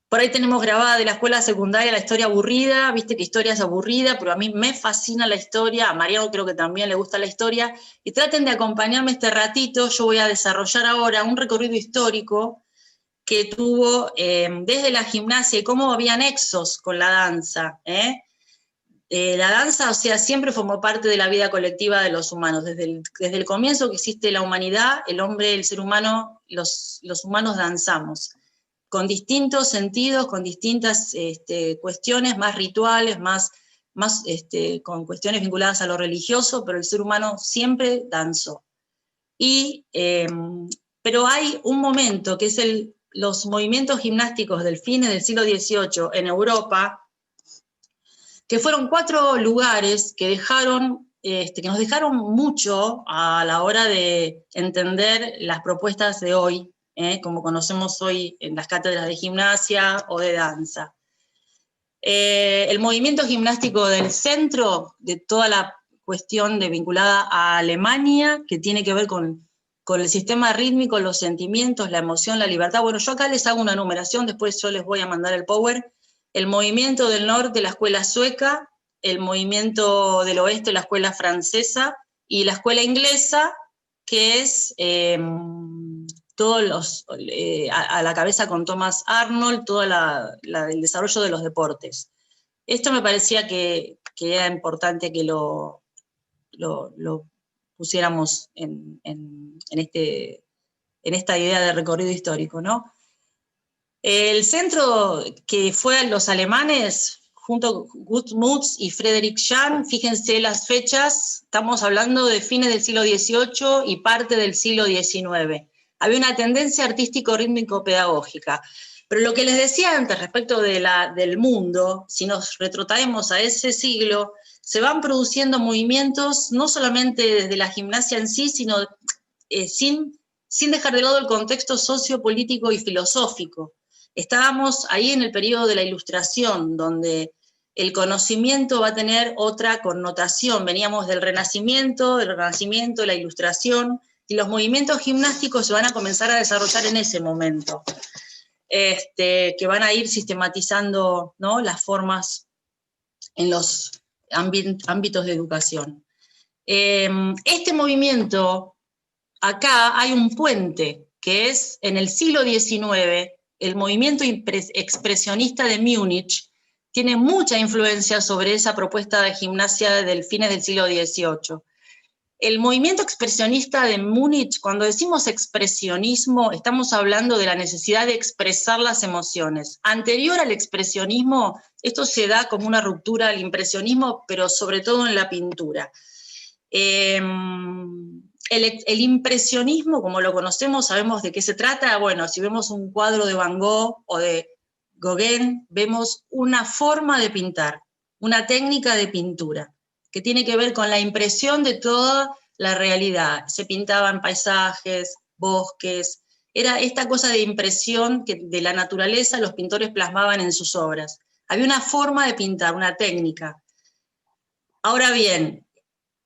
por ahí tenemos grabada de la escuela secundaria la historia aburrida, viste que historia es aburrida, pero a mí me fascina la historia, a Mariano creo que también le gusta la historia, y traten de acompañarme este ratito. Yo voy a desarrollar ahora un recorrido histórico que tuvo desde la gimnasia y cómo había nexos con la danza, la danza, o sea, siempre formó parte de la vida colectiva de los humanos. Desde el comienzo que existe la humanidad, el hombre, el ser humano, los humanos danzamos, con distintos sentidos, con distintas cuestiones, más rituales, más con cuestiones vinculadas a lo religioso, pero el ser humano siempre danzó. Pero hay un momento que es los movimientos gimnásticos del fines del siglo XVIII en Europa, que fueron 4 lugares que nos dejaron mucho a la hora de entender las propuestas de hoy, como conocemos hoy en las cátedras de gimnasia o de danza. El movimiento gimnástico del centro, de toda la cuestión vinculada a Alemania, que tiene que ver con el sistema rítmico, los sentimientos, la emoción, la libertad. Bueno, yo acá les hago una numeración, después yo les voy a mandar el power. El movimiento del norte, la escuela sueca, el movimiento del oeste, la escuela francesa, y la escuela inglesa, que es a la cabeza con Thomas Arnold, todo el desarrollo de los deportes. Esto me parecía que era importante que lo pusiéramos en esta idea de recorrido histórico, ¿no? El centro que fue a los alemanes, junto con Guttmutz y Friedrich Jahn, fíjense las fechas, estamos hablando de fines del siglo XVIII y parte del siglo XIX. Había una tendencia artístico-rítmico-pedagógica. Pero lo que les decía antes respecto del mundo, si nos retrotraemos a ese siglo, se van produciendo movimientos no solamente desde la gimnasia en sí, sino sin dejar de lado el contexto sociopolítico y filosófico. Estábamos ahí en el periodo de la Ilustración, donde el conocimiento va a tener otra connotación. Veníamos del Renacimiento, la Ilustración, y los movimientos gimnásticos se van a comenzar a desarrollar en ese momento, que van a ir sistematizando, ¿no?, las formas en los ámbitos de educación. Este movimiento, acá hay un puente, que es en el siglo XIX, el movimiento expresionista de Múnich tiene mucha influencia sobre esa propuesta de gimnasia del fines del siglo XVIII. El movimiento expresionista de Múnich, cuando decimos expresionismo, estamos hablando de la necesidad de expresar las emociones. Anterior al expresionismo, esto se da como una ruptura al impresionismo, pero sobre todo en la pintura. El impresionismo, como lo conocemos, sabemos de qué se trata. Bueno, si vemos un cuadro de Van Gogh o de Gauguin, vemos una forma de pintar, una técnica de pintura, que tiene que ver con la impresión de toda la realidad. Se pintaban paisajes, bosques, era esta cosa de impresión que de la naturaleza los pintores plasmaban en sus obras. Había una forma de pintar, una técnica. Ahora bien,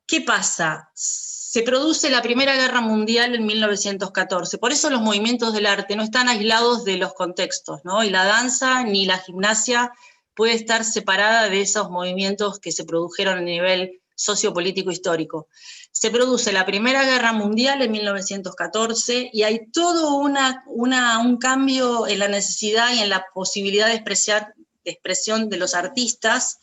¿qué pasa? Se produce la Primera Guerra Mundial en 1914, por eso los movimientos del arte no están aislados de los contextos, ¿no? Y la danza ni la gimnasia puede estar separada de esos movimientos que se produjeron a nivel sociopolítico histórico. Se produce la Primera Guerra Mundial en 1914 y hay todo un cambio en la necesidad y en la posibilidad de expresión de los artistas,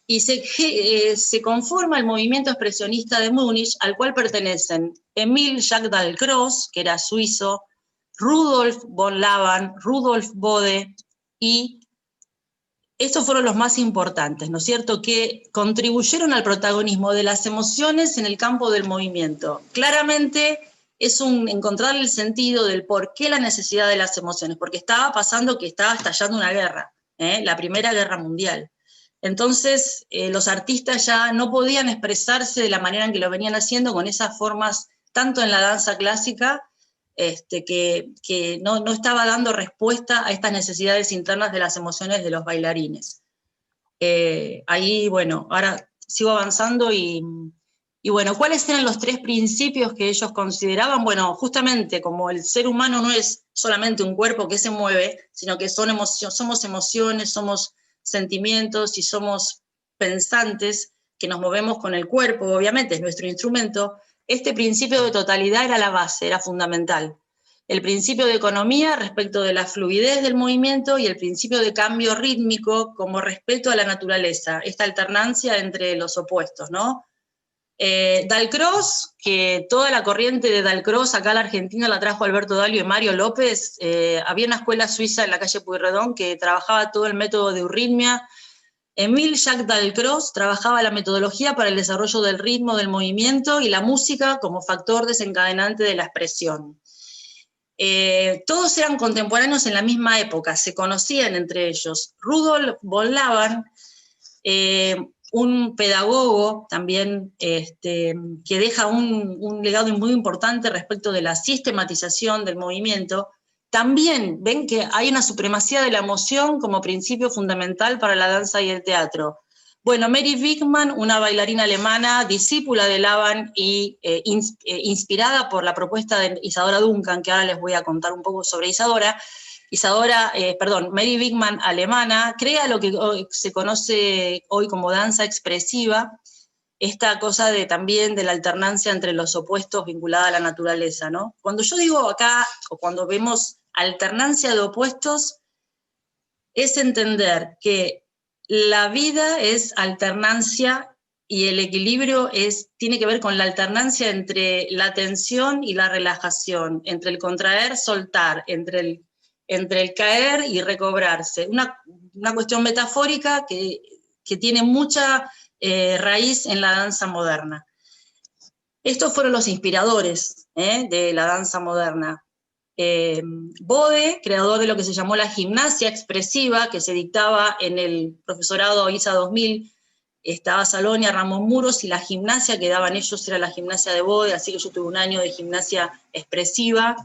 y se conforma el movimiento expresionista de Múnich, al cual pertenecen Emile Jacques Dalcroze, que era suizo, Rudolf von Laban, Rudolf Bode, y estos fueron los más importantes, ¿no es cierto?, que contribuyeron al protagonismo de las emociones en el campo del movimiento. Claramente es encontrar el sentido del por qué la necesidad de las emociones, porque estaba pasando que estaba estallando una guerra, la Primera Guerra Mundial. Entonces, los artistas ya no podían expresarse de la manera en que lo venían haciendo, con esas formas, tanto en la danza clásica, que no estaba dando respuesta a estas necesidades internas de las emociones de los bailarines. Ahí, bueno, ahora sigo avanzando y bueno, ¿cuáles eran los 3 principios que ellos consideraban? Bueno, justamente como el ser humano no es solamente un cuerpo que se mueve, sino que somos emociones, somos sentimientos y somos pensantes, que nos movemos con el cuerpo, obviamente es nuestro instrumento. Este principio de totalidad era la base, era fundamental. El principio de economía respecto de la fluidez del movimiento y el principio de cambio rítmico como respeto a la naturaleza, esta alternancia entre los opuestos, ¿no? Dalcroze, que toda la corriente de Dalcroze acá a la Argentina la trajo Alberto Dalio y Mario López. Había una escuela suiza en la calle Pueyrredón que trabajaba todo el método de euritmia. Émile Jacques Dalcroze trabajaba la metodología para el desarrollo del ritmo, del movimiento y la música como factor desencadenante de la expresión. Todos eran contemporáneos en la misma época, se conocían entre ellos. Rudolf von Laban, un pedagogo también que deja un legado muy importante respecto de la sistematización del movimiento. También ven que hay una supremacía de la emoción como principio fundamental para la danza y el teatro. Bueno, Mary Wigman, una bailarina alemana, discípula de Laban y inspirada por la propuesta de Isadora Duncan, que ahora les voy a contar un poco sobre Isadora. Mary Wigman, alemana, crea lo que se conoce hoy como danza expresiva, esta cosa también de la alternancia entre los opuestos vinculada a la naturaleza, ¿no? Cuando yo digo acá, o cuando vemos alternancia de opuestos, es entender que la vida es alternancia y el equilibrio tiene que ver con la alternancia entre la tensión y la relajación, entre el contraer, soltar, entre el caer y recobrarse. Una cuestión metafórica que tiene mucha raíz en la danza moderna. Estos fueron los inspiradores de la danza moderna. Bode, creador de lo que se llamó la gimnasia expresiva, que se dictaba en el profesorado ISA 2000, estaba Salonia, Ramón Muros, y la gimnasia que daban ellos era la gimnasia de Bode, así que yo tuve un año de gimnasia expresiva.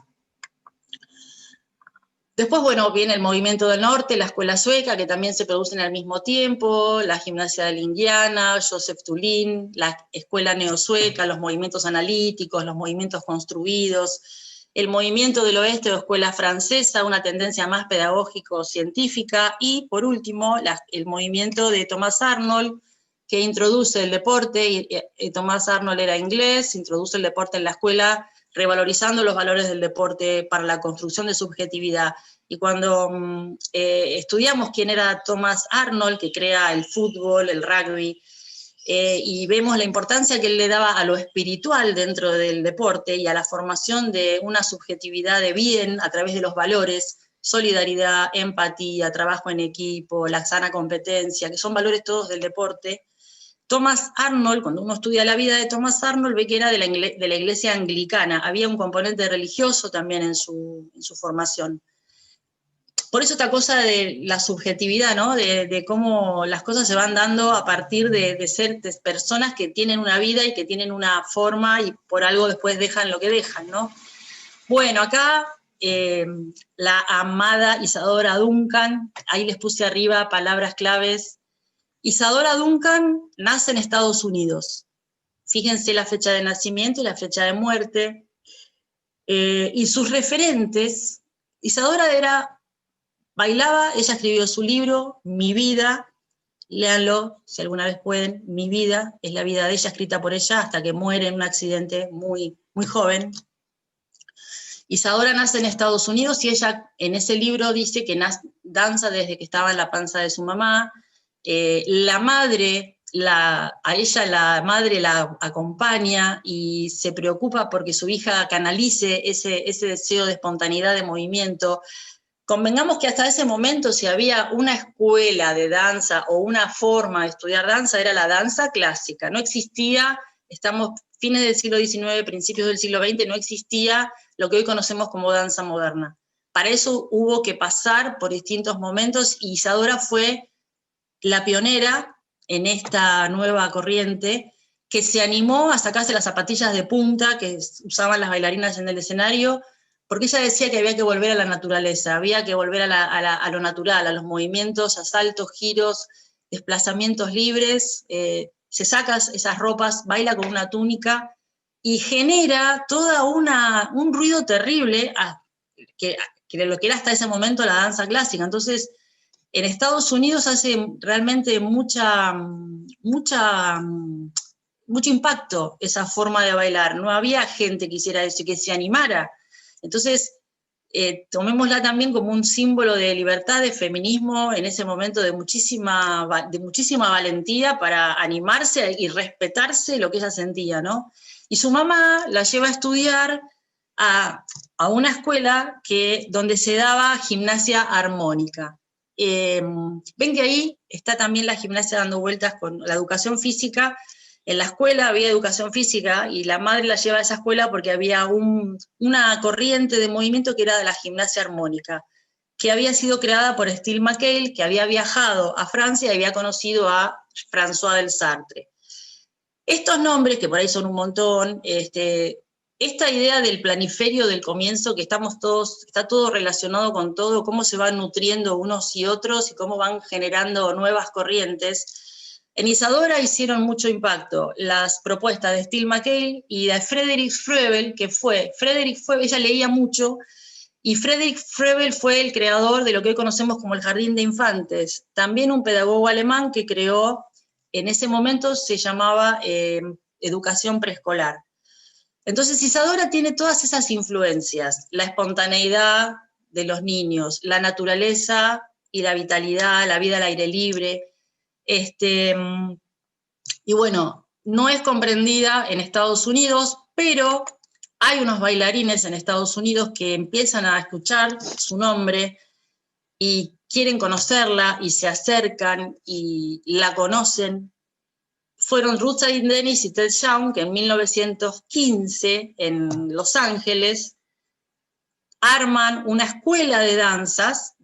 Después, bueno, viene el movimiento del norte, la escuela sueca, que también se producen al mismo tiempo, la gimnasia de Lingiana, Joseph Tulin, la escuela neosueca, los movimientos analíticos, los movimientos construidos, el movimiento del oeste o escuela francesa, una tendencia más pedagógico-científica, y por último, el movimiento de Thomas Arnold, que introduce el deporte, y Thomas Arnold era inglés, introduce el deporte en la escuela, revalorizando los valores del deporte para la construcción de subjetividad. Y cuando estudiamos quién era Thomas Arnold, que crea el fútbol, el rugby, y vemos la importancia que él le daba a lo espiritual dentro del deporte y a la formación de una subjetividad de bien a través de los valores, solidaridad, empatía, trabajo en equipo, la sana competencia, que son valores todos del deporte. Thomas Arnold, cuando uno estudia la vida de Thomas Arnold, ve que era de la iglesia anglicana, había un componente religioso también en su formación. Por eso esta cosa de la subjetividad, ¿no? De cómo las cosas se van dando a partir de ser de personas que tienen una vida y que tienen una forma y por algo después dejan lo que dejan, ¿no? Bueno, acá la amada Isadora Duncan, ahí les puse arriba palabras claves. Isadora Duncan nace en Estados Unidos. Fíjense la fecha de nacimiento y la fecha de muerte. Y sus referentes, Isadora bailaba, ella escribió su libro, Mi vida, léanlo si alguna vez pueden, Mi vida, es la vida de ella, escrita por ella, hasta que muere en un accidente muy, muy joven. Isadora nace en Estados Unidos y ella en ese libro dice que danza desde que estaba en la panza de su mamá. La madre la acompaña y se preocupa porque su hija canalice ese deseo de espontaneidad de movimiento. Convengamos que hasta ese momento, si había una escuela de danza o una forma de estudiar danza, era la danza clásica. No existía, estamos fines del siglo XIX, principios del siglo XX, no existía lo que hoy conocemos como danza moderna. Para eso hubo que pasar por distintos momentos y Isadora fue la pionera en esta nueva corriente, que se animó a sacarse las zapatillas de punta que usaban las bailarinas en el escenario, porque ella decía que había que volver a la naturaleza, había que volver a lo natural, a los movimientos, a saltos, giros, desplazamientos libres, se saca esas ropas, baila con una túnica, y genera toda un ruido terrible, que lo que era hasta ese momento la danza clásica. Entonces, en Estados Unidos hace realmente mucho impacto esa forma de bailar. No había gente que hiciera eso, que se animara. Entonces, tomémosla también como un símbolo de libertad, de feminismo, en ese momento de muchísima valentía para animarse y respetarse lo que ella sentía, ¿no? Y su mamá la lleva a estudiar a una escuela donde se daba gimnasia armónica. Ven que ahí está también la gimnasia dando vueltas con la educación física. En la escuela había educación física y la madre la lleva a esa escuela porque había una corriente de movimiento que era de la gimnasia armónica, que había sido creada por Steele McHale, que había viajado a Francia y había conocido a François del Sartre. Estos nombres, que por ahí son un montón, esta idea del planiferio del comienzo, que está todo relacionado con todo, cómo se van nutriendo unos y otros y cómo van generando nuevas corrientes. En Isadora hicieron mucho impacto las propuestas de Steele McHale y de Frederick Froebel, ella leía mucho, y Frederick Froebel fue el creador de lo que hoy conocemos como el Jardín de Infantes, también un pedagogo alemán que creó, en ese momento se llamaba educación preescolar. Entonces Isadora tiene todas esas influencias, la espontaneidad de los niños, la naturaleza y la vitalidad, la vida al aire libre, y bueno, no es comprendida en Estados Unidos, pero hay unos bailarines en Estados Unidos que empiezan a escuchar su nombre y quieren conocerla y se acercan y la conocen. Fueron Ruth Dennis y Ted Young, que en 1915, en Los Ángeles, arman una escuela de danzas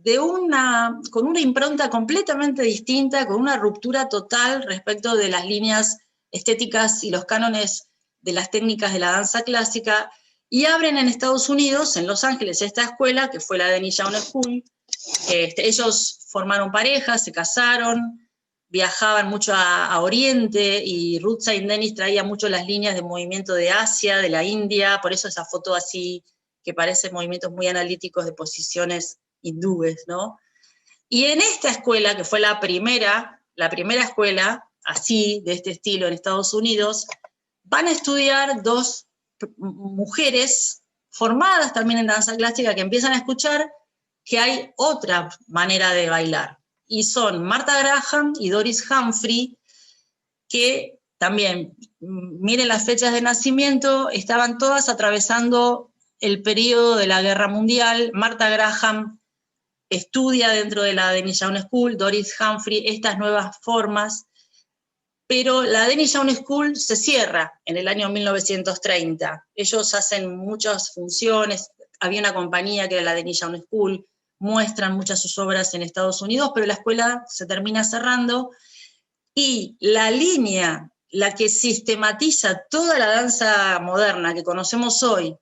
con una impronta completamente distinta, con una ruptura total respecto de las líneas estéticas y los cánones de las técnicas de la danza clásica, y abren en Estados Unidos, en Los Ángeles, esta escuela, que fue la Denis Young School. Ellos formaron parejas, se casaron, viajaban mucho a Oriente, y Ruth Saint-Denis traía mucho las líneas de movimiento de Asia, de la India, por eso esa foto así, que parecen movimientos muy analíticos de posiciones hindúes, ¿no? Y en esta escuela, que fue la primera escuela así, de este estilo en Estados Unidos, van a estudiar dos mujeres formadas también en danza clásica que empiezan a escuchar que hay otra manera de bailar. Y son Martha Graham y Doris Humphrey, que también, miren las fechas de nacimiento, estaban todas atravesando el periodo de la Guerra Mundial. Martha Graham estudia dentro de la Denis Young School, Doris Humphrey estas nuevas formas, pero la Denis Young School se cierra en el año 1930. Ellos hacen muchas funciones, había una compañía que era la Denis Young School, muestran muchas sus obras en Estados Unidos, pero la escuela se termina cerrando, y la línea, la que sistematiza toda la danza moderna que conocemos hoy,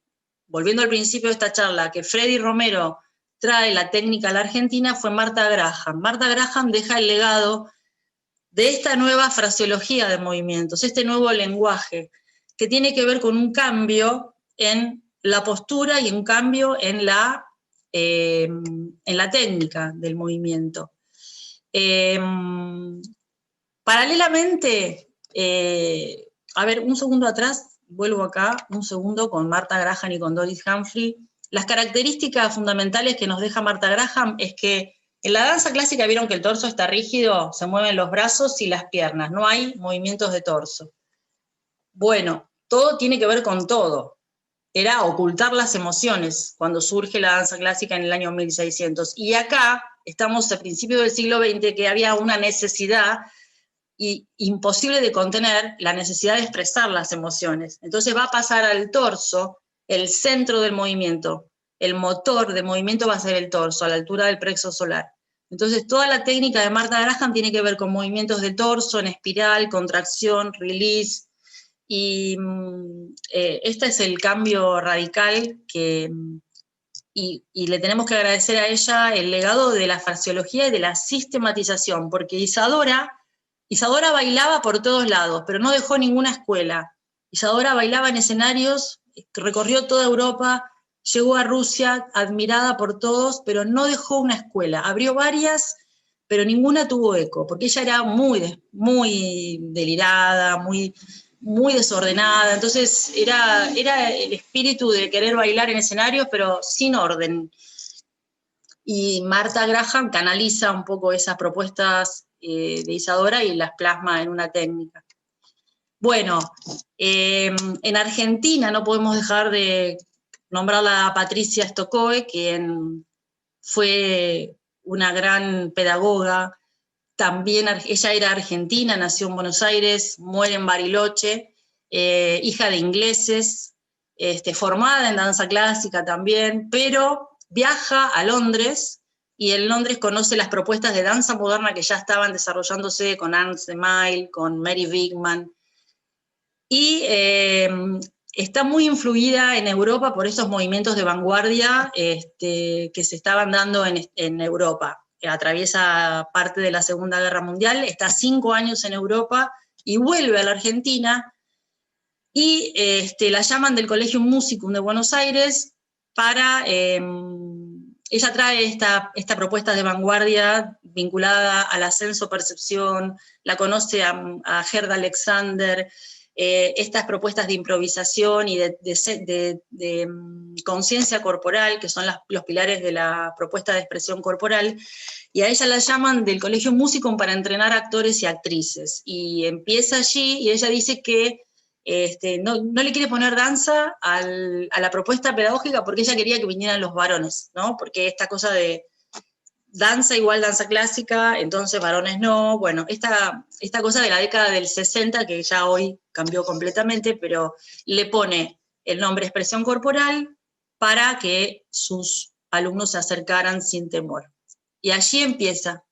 volviendo al principio de esta charla, que Freddy Romero trae la técnica a la Argentina, fue Martha Graham. Martha Graham deja el legado de esta nueva fraseología de movimientos, este nuevo lenguaje, que tiene que ver con un cambio en la postura y un cambio en la técnica del movimiento. Paralelamente, a ver, un segundo atrás, vuelvo acá, un segundo, con Martha Graham y con Doris Humphrey. Las características fundamentales que nos deja Martha Graham es que en la danza clásica vieron que el torso está rígido, se mueven los brazos y las piernas, no hay movimientos de torso. Bueno, todo tiene que ver con todo. Era ocultar las emociones cuando surge la danza clásica en el año 1600. Y acá estamos a principios del siglo XX, que había una necesidad imposible de contener, la necesidad de expresar las emociones. Entonces va a pasar al torso, el centro del movimiento. El motor de movimiento va a ser el torso, a la altura del plexo solar. Entonces, toda la técnica de Martha Graham tiene que ver con movimientos de torso, en espiral, contracción, release, y este es el cambio radical y le tenemos que agradecer a ella el legado de la fraseología y de la sistematización, porque Isadora bailaba por todos lados, pero no dejó ninguna escuela. Isadora bailaba en escenarios, recorrió toda Europa, llegó a Rusia, admirada por todos, pero no dejó una escuela. Abrió varias, pero ninguna tuvo eco, porque ella era muy delirada, muy desordenada, entonces era el espíritu de querer bailar en escenarios, pero sin orden. Y Martha Graham canaliza un poco esas propuestas de Isadora y las plasma en una técnica. Bueno, en Argentina no podemos dejar de nombrarla a Patricia Stokoe, quien fue una gran pedagoga. También ella era argentina, nació en Buenos Aires, muere en Bariloche, hija de ingleses, formada en danza clásica también, pero viaja a Londres y en Londres conoce las propuestas de danza moderna que ya estaban desarrollándose con Ernst de Mille, con Mary Wigman, y está muy influida en Europa por esos movimientos de vanguardia que se estaban dando en Europa. Atraviesa parte de la Segunda Guerra Mundial, está 5 años en Europa y vuelve a la Argentina, y la llaman del Collegium Musicum de Buenos Aires para... ella trae esta propuesta de vanguardia vinculada al ascenso-percepción, la conoce a Gerd Alexander, estas propuestas de improvisación y de conciencia corporal, que son los pilares de la propuesta de expresión corporal, y a ella la llaman del Colegio Musicum para entrenar actores y actrices, y empieza allí, y ella dice que no le quiere poner danza a la propuesta pedagógica porque ella quería que vinieran los varones, ¿no? Porque esta cosa de danza igual danza clásica, entonces varones no, bueno, esta cosa de la década del 60 que ya hoy cambió completamente, pero le pone el nombre expresión corporal para que sus alumnos se acercaran sin temor. Y allí empieza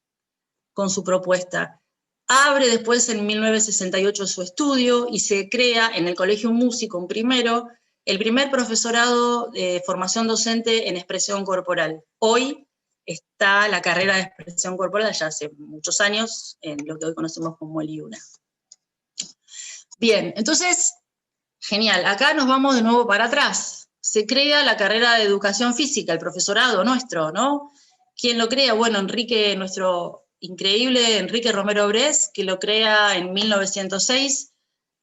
con su propuesta. Abre después en 1968 su estudio y se crea en el Colegio Musicum primero el primer profesorado de formación docente en expresión corporal. Hoy está la carrera de expresión corporal, ya hace muchos años, en lo que hoy conocemos como el IUNA. Bien, entonces, genial, acá nos vamos de nuevo para atrás. Se crea la carrera de educación física, el profesorado nuestro, ¿no? ¿Quién lo crea? Bueno, nuestro increíble Enrique Romero Bres, que lo crea en 1906,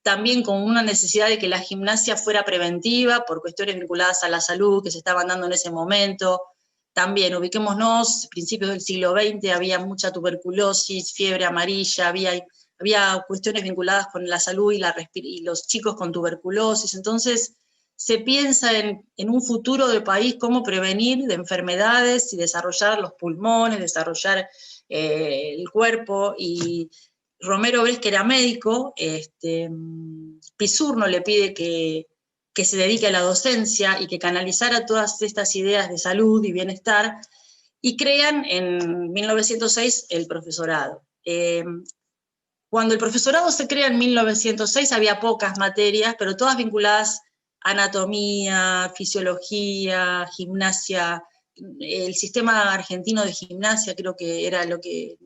también con una necesidad de que la gimnasia fuera preventiva, por cuestiones vinculadas a la salud que se estaban dando en ese momento. También, ubiquémonos, principios del siglo XX, había mucha tuberculosis, fiebre amarilla, había cuestiones vinculadas con la salud y los chicos con tuberculosis. Entonces, se piensa en un futuro del país, cómo prevenir de enfermedades y desarrollar los pulmones, desarrollar el cuerpo. Y Romero Bres, que era médico, Pisurno le pide que se dedique a la docencia y que canalizara todas estas ideas de salud y bienestar, y crean en 1906 el profesorado. Cuando el profesorado se crea en 1906 había pocas materias, pero todas vinculadas a anatomía, fisiología, gimnasia. El sistema argentino de gimnasia creo que era lo que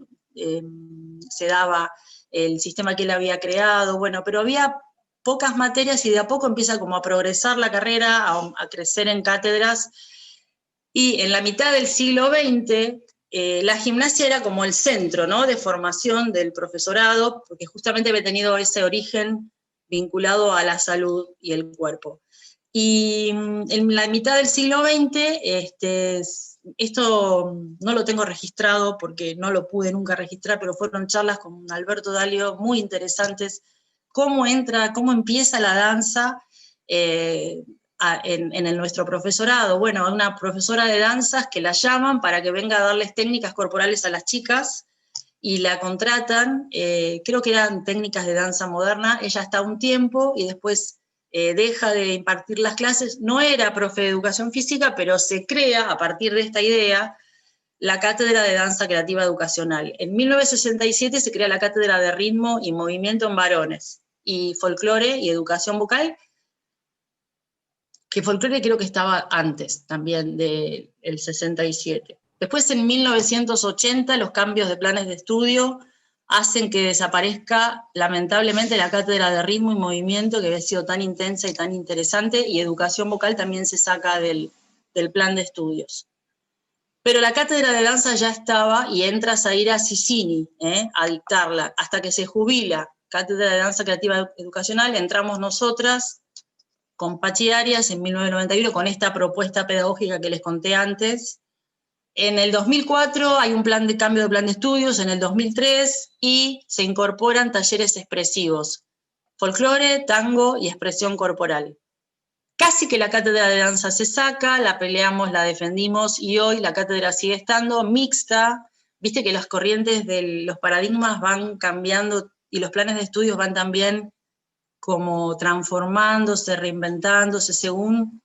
se daba, el sistema que él había creado, bueno, pero había pocas materias y de a poco empieza como a progresar la carrera, a crecer en cátedras, y en la mitad del siglo XX la gimnasia era como el centro, ¿no?, de formación del profesorado, porque justamente había tenido ese origen vinculado a la salud y el cuerpo. Y en la mitad del siglo XX, esto no lo tengo registrado porque no lo pude nunca registrar, pero fueron charlas con Alberto Dalio muy interesantes, cómo empieza la danza en nuestro profesorado. Bueno, una profesora de danzas que la llaman para que venga a darles técnicas corporales a las chicas, y la contratan, creo que eran técnicas de danza moderna, ella está un tiempo y después deja de impartir las clases. No era profe de educación física, pero se crea a partir de esta idea la Cátedra de Danza Creativa Educacional. En 1967 se crea la Cátedra de Ritmo y Movimiento en Varones, y Folclore y Educación Vocal, que folclore creo que estaba antes también del 67. Después, en 1980, los cambios de planes de estudio hacen que desaparezca, lamentablemente, la Cátedra de Ritmo y Movimiento, que había sido tan intensa y tan interesante, y Educación Vocal también se saca del plan de estudios. Pero la Cátedra de Danza ya estaba, y entra Zaira Sicini a dictarla, hasta que se jubila Cátedra de Danza Creativa Educacional, entramos nosotras, con Pachi Arias en 1991, con esta propuesta pedagógica que les conté antes. En el 2004 hay un plan de cambio de plan de estudios, en el 2003, y se incorporan talleres expresivos, folclore, tango y expresión corporal. Casi que la Cátedra de Danza se saca, la peleamos, la defendimos, y hoy la cátedra sigue estando mixta. Viste que las corrientes de los paradigmas van cambiando, y los planes de estudios van también como transformándose, reinventándose según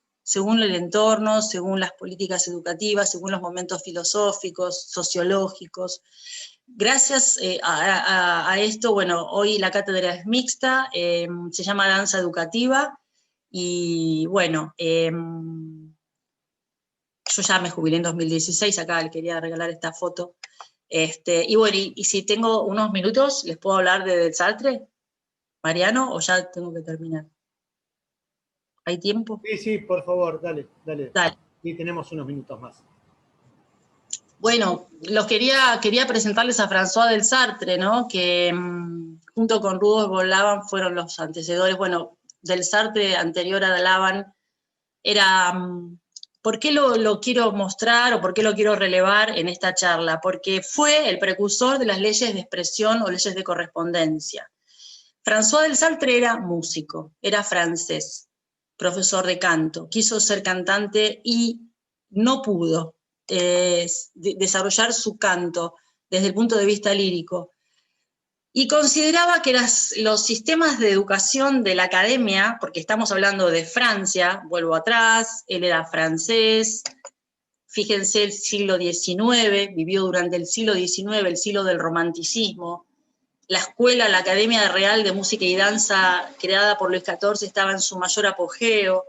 el entorno, según las políticas educativas, según los momentos filosóficos, sociológicos. Gracias a esto, bueno, hoy la cátedra es mixta, se llama Danza Educativa, y bueno, yo ya me jubilé en 2016, acá le quería regalar esta foto. Y bueno, y si tengo unos minutos, ¿les puedo hablar de Sartre, Mariano, o ya tengo que terminar? ¿Hay tiempo? Sí, por favor, dale. Dale. Sí, tenemos unos minutos más. Bueno, quería presentarles a François del Sartre, ¿no? Que junto con Rudolf von Laban fueron los antecedores. Bueno, del Sartre anterior a Laban era... ¿Por qué lo quiero mostrar o por qué lo quiero relevar en esta charla? Porque fue el precursor de las leyes de expresión o leyes de correspondencia. François del Sartre era músico, era francés, profesor de canto, quiso ser cantante y no pudo desarrollar su canto desde el punto de vista lírico. Y consideraba que los sistemas de educación de la academia, porque estamos hablando de Francia, vuelvo atrás, él era francés, fíjense, el siglo XIX, vivió durante el siglo XIX, el siglo del romanticismo. La escuela, la Academia Real de Música y Danza, creada por Luis XIV, estaba en su mayor apogeo,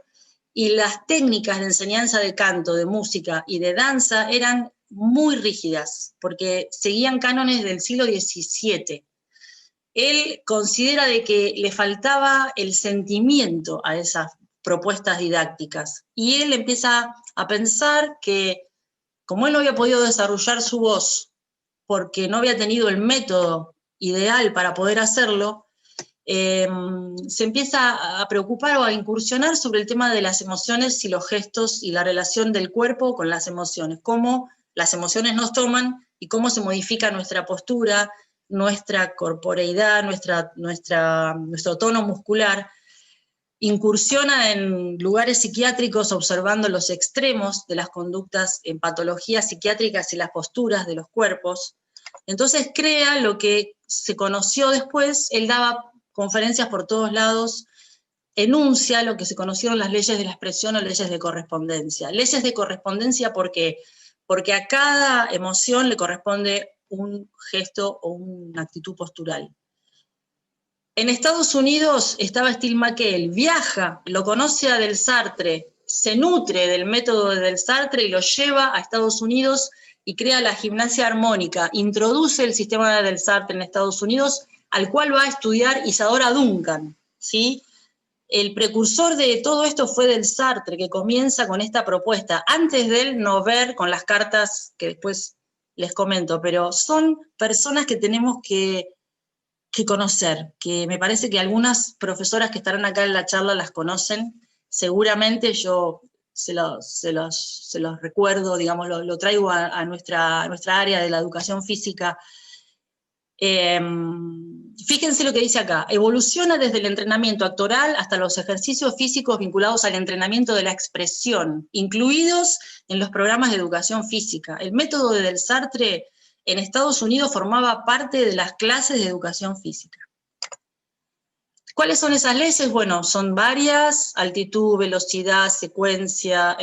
y las técnicas de enseñanza de canto, de música y de danza eran muy rígidas, porque seguían cánones del siglo XVII. Él considera de que le faltaba el sentimiento a esas propuestas didácticas, y él empieza a pensar que, como él no había podido desarrollar su voz, porque no había tenido el método ideal para poder hacerlo, se empieza a preocupar o a incursionar sobre el tema de las emociones y los gestos y la relación del cuerpo con las emociones, cómo las emociones nos toman y cómo se modifica nuestra postura, nuestra corporeidad, nuestro tono muscular. Incursiona en lugares psiquiátricos observando los extremos de las conductas en patologías psiquiátricas y las posturas de los cuerpos. Entonces crea lo que se conoció después, él daba conferencias por todos lados, enuncia lo que se conocieron las leyes de la expresión o leyes de correspondencia. Leyes de correspondencia, ¿por qué? Porque a cada emoción le corresponde un gesto o una actitud postural. En Estados Unidos estaba Steve McHale, viaja, lo conoce a Del Sartre, se nutre del método de Del Sartre y lo lleva a Estados Unidos y crea la gimnasia armónica, introduce el sistema de Del Sartre en Estados Unidos, al cual va a estudiar Isadora Duncan, ¿sí? El precursor de todo esto fue Del Sartre, que comienza con esta propuesta, antes de él no ver con las cartas que después les comento, pero son personas que tenemos que conocer, que me parece que algunas profesoras que estarán acá en la charla las conocen, seguramente yo se los recuerdo, digamos, lo traigo a nuestra área de la educación física. Fíjense lo que dice acá: evoluciona desde el entrenamiento actoral hasta los ejercicios físicos vinculados al entrenamiento de la expresión, incluidos en los programas de educación física. El método de Del Sartre en Estados Unidos formaba parte de las clases de educación física. ¿Cuáles son esas leyes? Bueno, son varias: altitud, velocidad, secuencia,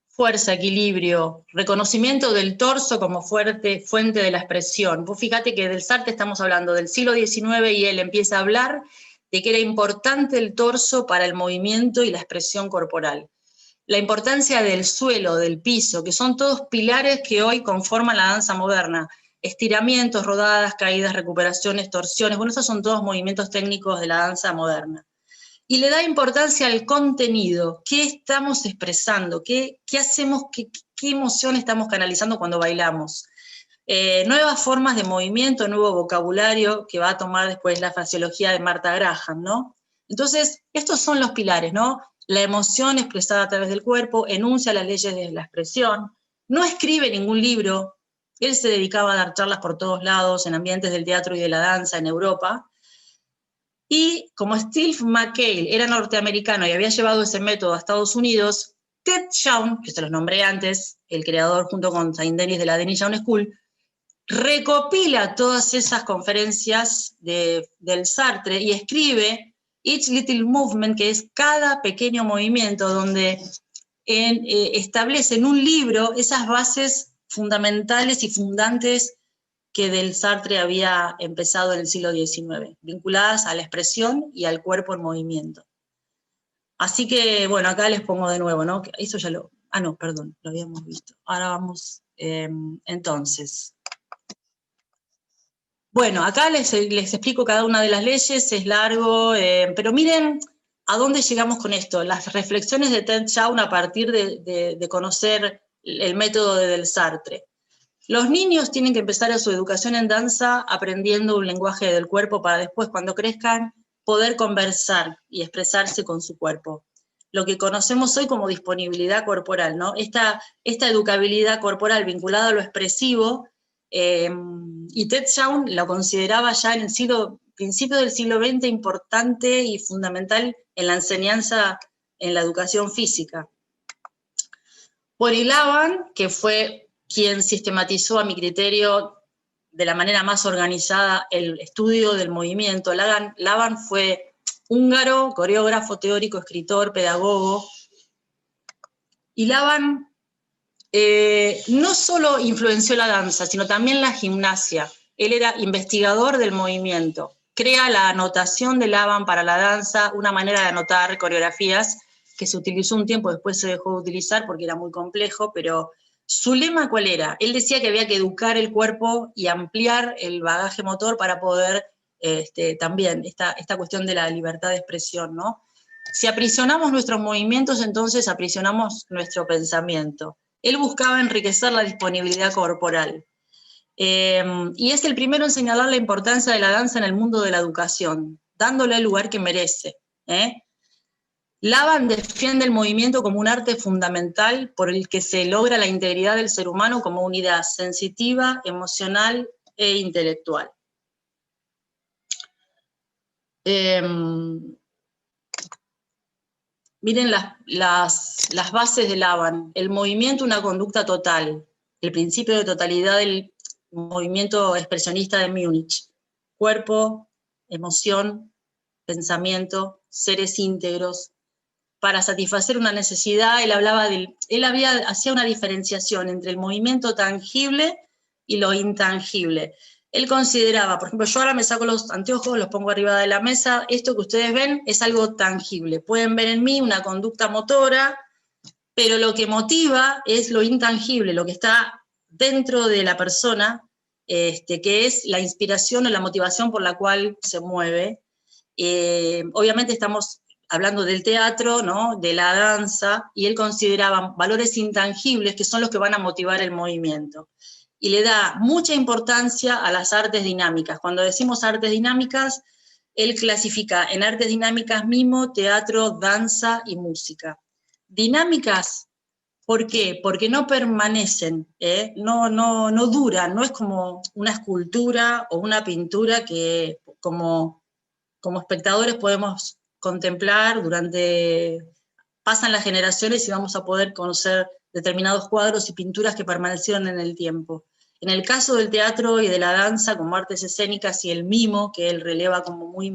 Fuerza, equilibrio, reconocimiento del torso como fuente de la expresión. Vos fíjate que del Sartre estamos hablando del siglo XIX y él empieza a hablar de que era importante el torso para el movimiento y la expresión corporal. La importancia del suelo, del piso, que son todos pilares que hoy conforman la danza moderna. Estiramientos, rodadas, caídas, recuperaciones, torsiones, bueno, esos son todos movimientos técnicos de la danza moderna. Y le da importancia al contenido, qué estamos expresando, qué hacemos, qué emoción estamos canalizando cuando bailamos. Nuevas formas de movimiento, nuevo vocabulario que va a tomar después la fraseología de Martha Graham, ¿no? Entonces, estos son los pilares, ¿no? La emoción expresada a través del cuerpo, enuncia las leyes de la expresión, no escribe ningún libro, él se dedicaba a dar charlas por todos lados, en ambientes del teatro y de la danza en Europa, y como Steve McHale era norteamericano y había llevado ese método a Estados Unidos, Ted Young, que se los nombré antes, el creador junto con Saint Denis de la Denis Young School, recopila todas esas conferencias del Sartre y escribe Each Little Movement, que es cada pequeño movimiento, donde establece en un libro esas bases fundamentales y fundantes que del Sartre había empezado en el siglo XIX, vinculadas a la expresión y al cuerpo en movimiento. Así que, bueno, acá les pongo de nuevo, ¿no? Eso ya lo... Ah, no, perdón, lo habíamos visto. Ahora vamos, entonces. Bueno, acá les explico cada una de las leyes, es largo, pero miren a dónde llegamos con esto. Las reflexiones de Ted Young a partir de conocer el método del Sartre. Los niños tienen que empezar a su educación en danza aprendiendo un lenguaje del cuerpo para después, cuando crezcan, poder conversar y expresarse con su cuerpo. Lo que conocemos hoy como disponibilidad corporal, ¿no? Esta educabilidad corporal vinculada a lo expresivo, y Ted Young lo consideraba ya en el principio del siglo XX importante y fundamental en la enseñanza en la educación física. Bonnie Laban, que fue quien sistematizó a mi criterio de la manera más organizada el estudio del movimiento. Laban fue húngaro, coreógrafo, teórico, escritor, pedagogo. Y Laban no solo influenció la danza, sino también la gimnasia. Él era investigador del movimiento. Crea la anotación de Laban para la danza, una manera de anotar coreografías que se utilizó un tiempo, después se dejó de utilizar porque era muy complejo, pero su lema, ¿cuál era? Él decía que había que educar el cuerpo y ampliar el bagaje motor para poder también esta cuestión de la libertad de expresión, ¿no? Si aprisionamos nuestros movimientos, entonces aprisionamos nuestro pensamiento. Él buscaba enriquecer la disponibilidad corporal. Y es el primero en señalar la importancia de la danza en el mundo de la educación, dándole el lugar que merece. Laban defiende el movimiento como un arte fundamental por el que se logra la integridad del ser humano como unidad sensitiva, emocional e intelectual. Miren las bases de Laban. El movimiento, una conducta total. El principio de totalidad del movimiento expresionista de Múnich. Cuerpo, emoción, pensamiento, seres íntegros. Para satisfacer una necesidad, hacía una diferenciación entre el movimiento tangible y lo intangible. Él consideraba, por ejemplo, yo ahora me saco los anteojos, los pongo arriba de la mesa, esto que ustedes ven es algo tangible. Pueden ver en mí una conducta motora, pero lo que motiva es lo intangible, lo que está dentro de la persona, que es la inspiración o la motivación por la cual se mueve. Obviamente estamos hablando del teatro, ¿no? De la danza, y él consideraba valores intangibles que son los que van a motivar el movimiento. Y le da mucha importancia a las artes dinámicas. Cuando decimos artes dinámicas, él clasifica en artes dinámicas mimo, teatro, danza y música. Dinámicas, ¿por qué? Porque no permanecen, no duran, no es como una escultura o una pintura que como espectadores podemos contemplar pasan las generaciones y vamos a poder conocer determinados cuadros y pinturas que permanecieron en el tiempo. En el caso del teatro y de la danza, como artes escénicas y el mimo, que él releva como muy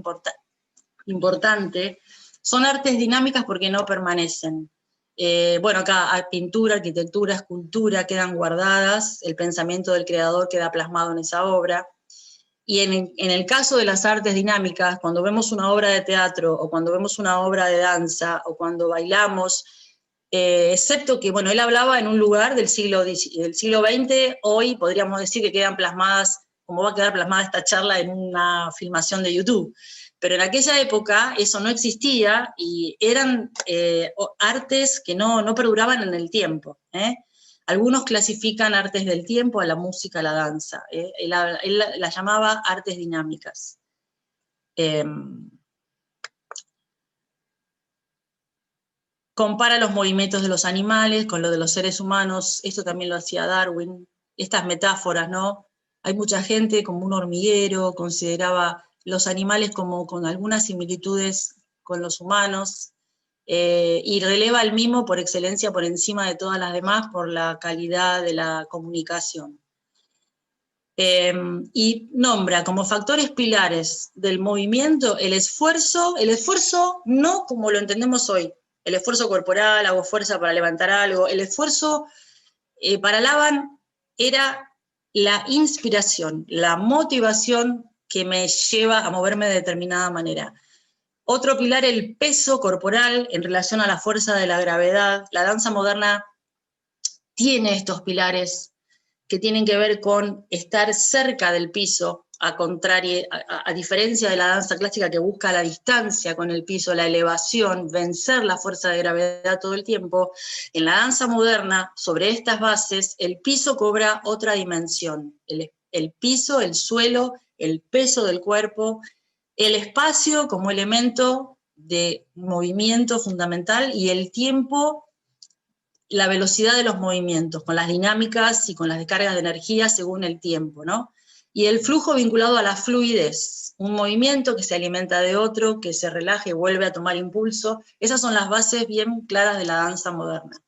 importante, Son artes dinámicas porque no permanecen. Bueno, acá hay pintura, arquitectura, escultura, quedan guardadas, el pensamiento del creador queda plasmado en esa obra. Y en el caso de las artes dinámicas, cuando vemos una obra de teatro, o cuando vemos una obra de danza, o cuando bailamos, excepto que, bueno, él hablaba en un lugar del siglo XX, hoy podríamos decir que quedan plasmadas, como va a quedar plasmada esta charla en una filmación de YouTube. Pero en aquella época eso no existía y eran artes que no perduraban en el tiempo. Algunos clasifican artes del tiempo a la música, a la danza. Él la llamaba artes dinámicas. Compara los movimientos de los animales con los de los seres humanos. Esto también lo hacía Darwin. Estas metáforas, ¿no? Hay mucha gente como un hormiguero, consideraba los animales como con algunas similitudes con los humanos, y releva al mimo por excelencia por encima de todas las demás por la calidad de la comunicación. Y nombra como factores pilares del movimiento el esfuerzo no como lo entendemos hoy, el esfuerzo corporal, hago fuerza para levantar algo, el esfuerzo para Laban era la inspiración, la motivación que me lleva a moverme de determinada manera. Otro pilar, el peso corporal en relación a la fuerza de la gravedad. La danza moderna tiene estos pilares que tienen que ver con estar cerca del piso, a diferencia de la danza clásica que busca la distancia con el piso, la elevación, vencer la fuerza de gravedad todo el tiempo. En la danza moderna, sobre estas bases, el piso cobra otra dimensión. El piso, el suelo, el peso del cuerpo, el espacio como elemento de movimiento fundamental y el tiempo, la velocidad de los movimientos, con las dinámicas y con las descargas de energía según el tiempo, ¿no? Y el flujo vinculado a la fluidez, un movimiento que se alimenta de otro, que se relaja y vuelve a tomar impulso. Esas son las bases bien claras de la danza moderna.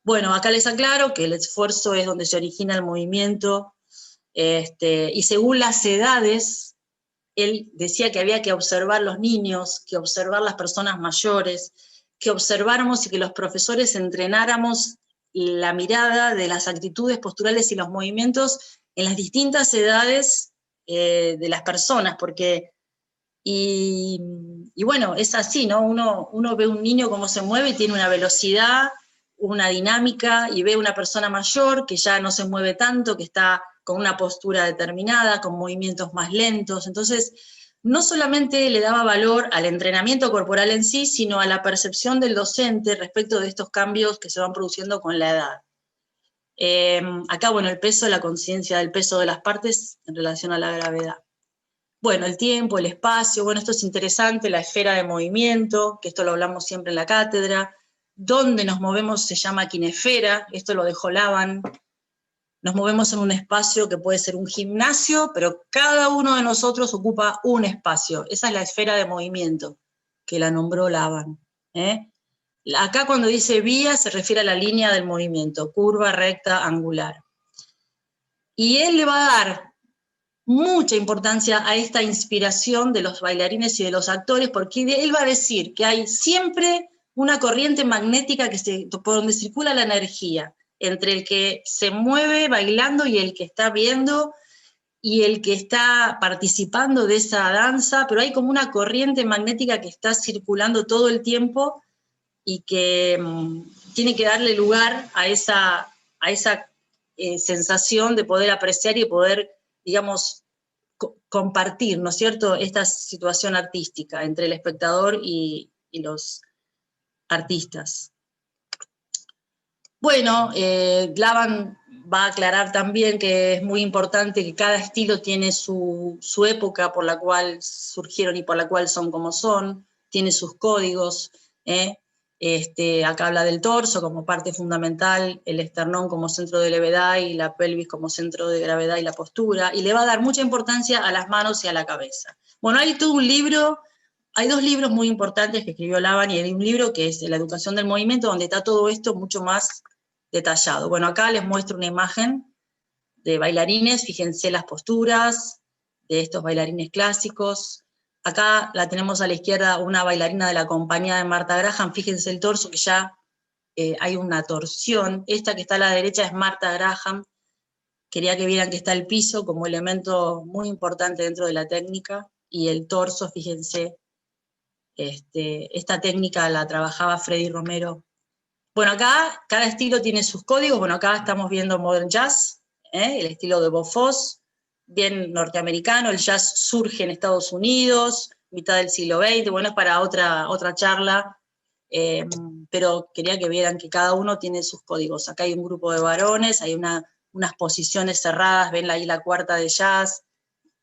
Bueno, acá les aclaro que el esfuerzo es donde se origina el movimiento, y según las edades, él decía que había que observar los niños, que observar las personas mayores, que observáramos y que los profesores entrenáramos la mirada de las actitudes posturales y los movimientos en las distintas edades de las personas, porque, y bueno, es así, ¿no? Uno ve un niño cómo se mueve y tiene una velocidad, una dinámica, y ve una persona mayor que ya no se mueve tanto, que está con una postura determinada, con movimientos más lentos. Entonces, no solamente le daba valor al entrenamiento corporal en sí, sino a la percepción del docente respecto de estos cambios que se van produciendo con la edad. Acá, bueno, el peso, la conciencia del peso de las partes en relación a la gravedad. Bueno, el tiempo, el espacio, bueno, esto es interesante, la esfera de movimiento, que esto lo hablamos siempre en la cátedra. Dónde nos movemos se llama kinesfera, esto lo dejó Laban. Nos movemos en un espacio que puede ser un gimnasio, pero cada uno de nosotros ocupa un espacio. Esa es la esfera de movimiento, que la nombró Laban. Acá cuando dice vía se refiere a la línea del movimiento, curva, recta, angular. Y él le va a dar mucha importancia a esta inspiración de los bailarines y de los actores, porque él va a decir que hay siempre una corriente magnética por donde circula la energía, entre el que se mueve bailando y el que está viendo y el que está participando de esa danza, pero hay como una corriente magnética que está circulando todo el tiempo y que tiene que darle lugar a esa sensación de poder apreciar y poder, digamos, compartir, ¿no es cierto?, esta situación artística entre el espectador y los artistas. Bueno, Laban va a aclarar también que es muy importante que cada estilo tiene su época por la cual surgieron y por la cual son como son, tiene sus códigos. Acá habla del torso como parte fundamental, el esternón como centro de levedad y la pelvis como centro de gravedad y la postura, y le va a dar mucha importancia a las manos y a la cabeza. Bueno, hay todo un libro. Hay dos libros muy importantes que escribió Laban, y hay un libro que es La educación del movimiento, donde está todo esto mucho más detallado. Bueno, acá les muestro una imagen de bailarines, fíjense las posturas de estos bailarines clásicos. Acá la tenemos a la izquierda, una bailarina de la compañía de Martha Graham. Fíjense el torso, que ya hay una torsión. Esta que está a la derecha es Martha Graham. Quería que vieran que está el piso como elemento muy importante dentro de la técnica, y el torso, fíjense, esta técnica la trabajaba Freddy Romero. Bueno, acá cada estilo tiene sus códigos. Bueno, acá estamos viendo Modern Jazz, el estilo de Bob Fosse, bien norteamericano. El jazz surge en Estados Unidos, mitad del siglo XX, bueno, es para otra charla, pero quería que vieran que cada uno tiene sus códigos. Acá hay un grupo de varones, hay unas posiciones cerradas, ven ahí la cuarta de jazz.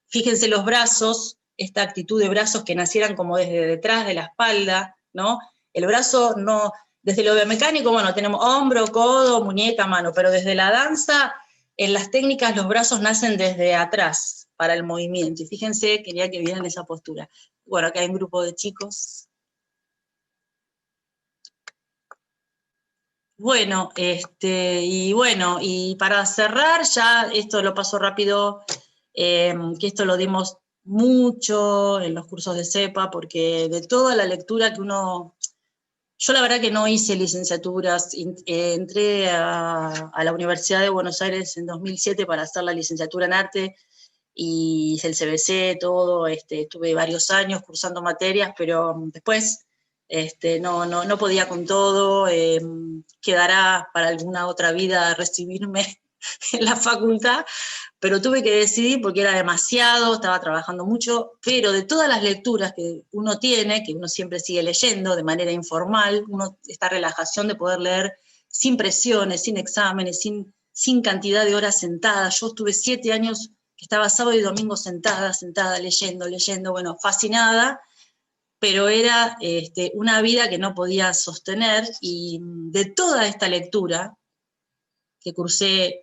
Fíjense los brazos, esta actitud de brazos que nacieran como desde detrás de la espalda, ¿no? El brazo no, desde lo biomecánico, bueno, tenemos hombro, codo, muñeca, mano, pero desde la danza, en las técnicas los brazos nacen desde atrás para el movimiento. Y fíjense, quería que vieran esa postura. Bueno, acá hay un grupo de chicos. Bueno, y para cerrar, ya esto lo paso rápido, que esto lo dimos mucho en los cursos de CEPA, porque de toda la lectura que uno... Yo la verdad que no hice licenciaturas, entré a la Universidad de Buenos Aires en 2007 para hacer la licenciatura en arte, y hice el CBC, todo, estuve varios años cursando materias, pero después no podía con todo. Quedará para alguna otra vida recibirme en la facultad, pero tuve que decidir porque era demasiado, estaba trabajando mucho, pero de todas las lecturas que uno tiene, que uno siempre sigue leyendo de manera informal, esta relajación de poder leer sin presiones, sin exámenes, sin cantidad de horas sentadas. Yo estuve 7 años que estaba sábado y domingo sentada, leyendo, bueno, fascinada, pero era una vida que no podía sostener, y de toda esta lectura, que cursé